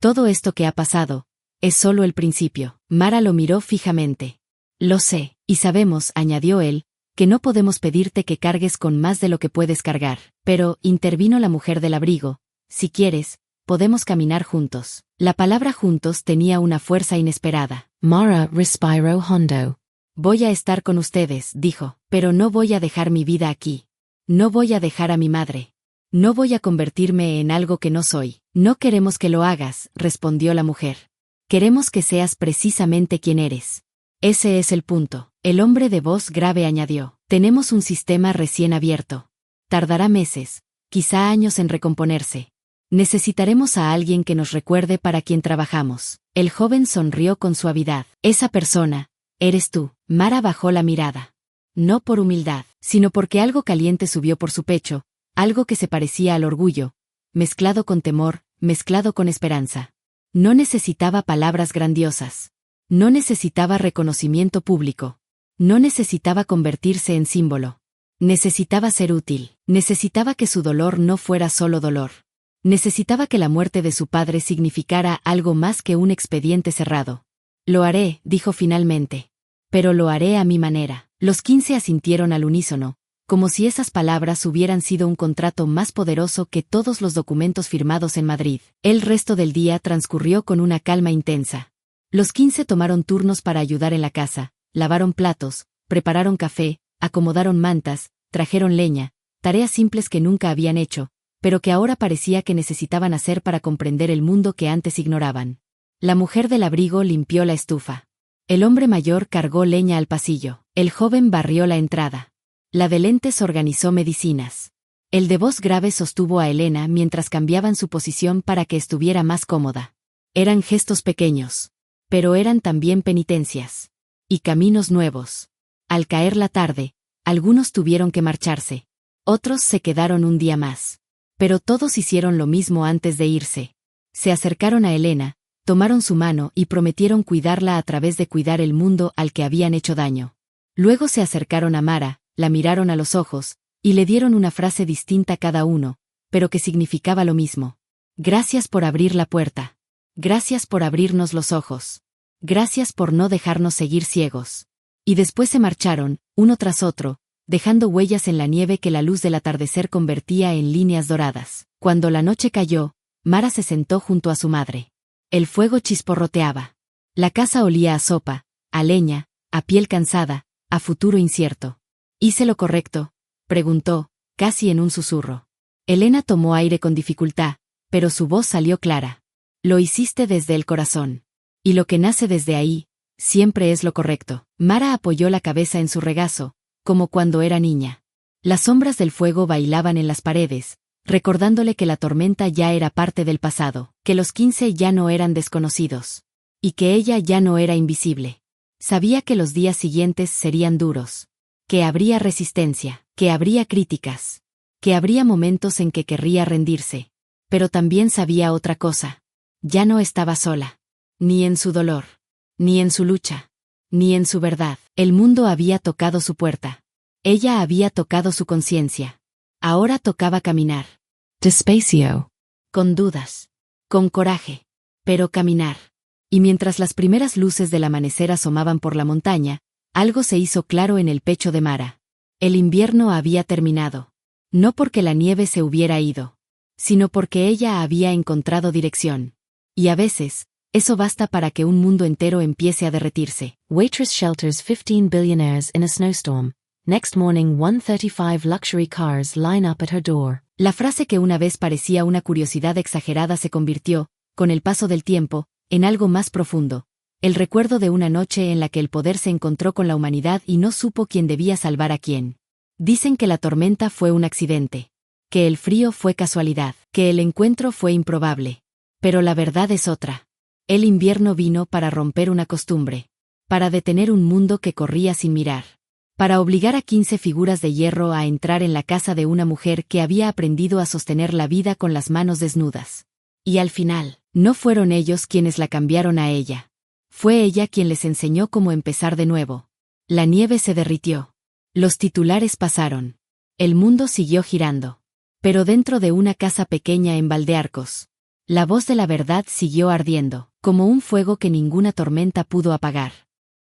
Todo esto que ha pasado, es solo el principio. Mara lo miró fijamente. Lo sé, y sabemos, añadió él, que no podemos pedirte que cargues con más de lo que puedes cargar. Pero, intervino la mujer del abrigo, si quieres, podemos caminar juntos. La palabra juntos tenía una fuerza inesperada. Mara respiró hondo. Voy a estar con ustedes, dijo, pero no voy a dejar mi vida aquí. No voy a dejar a mi madre. No voy a convertirme en algo que no soy. No queremos que lo hagas, respondió la mujer. Queremos que seas precisamente quien eres. Ese es el punto. El hombre de voz grave añadió. Tenemos un sistema recién abierto. Tardará meses, quizá años en recomponerse. Necesitaremos a alguien que nos recuerde para quien trabajamos. El joven sonrió con suavidad. Esa persona, eres tú. Mara bajó la mirada. No por humildad, sino porque algo caliente subió por su pecho, algo que se parecía al orgullo, mezclado con temor, mezclado con esperanza. No necesitaba palabras grandiosas. No necesitaba reconocimiento público. No necesitaba convertirse en símbolo. Necesitaba ser útil. Necesitaba que su dolor no fuera solo dolor. Necesitaba que la muerte de su padre significara algo más que un expediente cerrado. Lo haré, dijo finalmente. Pero lo haré a mi manera. Los 15 asintieron al unísono, como si esas palabras hubieran sido un contrato más poderoso que todos los documentos firmados en Madrid. El resto del día transcurrió con una calma intensa. Los 15 tomaron turnos para ayudar en la casa, lavaron platos, prepararon café, acomodaron mantas, trajeron leña, tareas simples que nunca habían hecho, pero que ahora parecía que necesitaban hacer para comprender el mundo que antes ignoraban. La mujer del abrigo limpió la estufa. El hombre mayor cargó leña al pasillo. El joven barrió la entrada. La de lentes organizó medicinas. El de voz grave sostuvo a Elena mientras cambiaban su posición para que estuviera más cómoda. Eran gestos pequeños, pero eran también penitencias. Y caminos nuevos. Al caer la tarde, algunos tuvieron que marcharse. Otros se quedaron un día más. Pero todos hicieron lo mismo antes de irse. Se acercaron a Elena, tomaron su mano y prometieron cuidarla a través de cuidar el mundo al que habían hecho daño. Luego se acercaron a Mara, la miraron a los ojos, y le dieron una frase distinta cada uno, pero que significaba lo mismo. Gracias por abrir la puerta. Gracias por abrirnos los ojos. Gracias por no dejarnos seguir ciegos. Y después se marcharon, uno tras otro, dejando huellas en la nieve que la luz del atardecer convertía en líneas doradas. Cuando la noche cayó, Mara se sentó junto a su madre. El fuego chisporroteaba. La casa olía a sopa, a leña, a piel cansada, a futuro incierto. ¿Hice lo correcto?, preguntó, casi en un susurro. Elena tomó aire con dificultad, pero su voz salió clara. Lo hiciste desde el corazón. Y lo que nace desde ahí, siempre es lo correcto. Mara apoyó la cabeza en su regazo, como cuando era niña. Las sombras del fuego bailaban en las paredes, recordándole que la tormenta ya era parte del pasado, que los 15 ya no eran desconocidos. Y que ella ya no era invisible. Sabía que los días siguientes serían duros. Que habría resistencia, que habría críticas. Que habría momentos en que querría rendirse. Pero también sabía otra cosa. Ya no estaba sola. Ni en su dolor. Ni en su lucha. Ni en su verdad. El mundo había tocado su puerta. Ella había tocado su conciencia. Ahora tocaba caminar. Despacio. Con dudas. Con coraje. Pero caminar. Y mientras las primeras luces del amanecer asomaban por la montaña, algo se hizo claro en el pecho de Mara. El invierno había terminado. No porque la nieve se hubiera ido, sino porque ella había encontrado dirección. Y a veces, Eso basta para que un mundo entero empiece a derretirse. Waitress shelters 15 billionaires in a snowstorm. Next morning 135 luxury cars line up at her door. La frase que una vez parecía una curiosidad exagerada se convirtió, con el paso del tiempo, en algo más profundo. El recuerdo de una noche en la que el poder se encontró con la humanidad y no supo quién debía salvar a quién. Dicen que la tormenta fue un accidente, que el frío fue casualidad, que el encuentro fue improbable. Pero la verdad es otra. El invierno vino para romper una costumbre, para detener un mundo que corría sin mirar, para obligar a 15 figuras de hierro a entrar en la casa de una mujer que había aprendido a sostener la vida con las manos desnudas. Y al final, no fueron ellos quienes la cambiaron a ella. Fue ella quien les enseñó cómo empezar de nuevo. La nieve se derritió. Los titulares pasaron. El mundo siguió girando. Pero dentro de una casa pequeña en Valdearcos, la voz de la verdad siguió ardiendo, como un fuego que ninguna tormenta pudo apagar.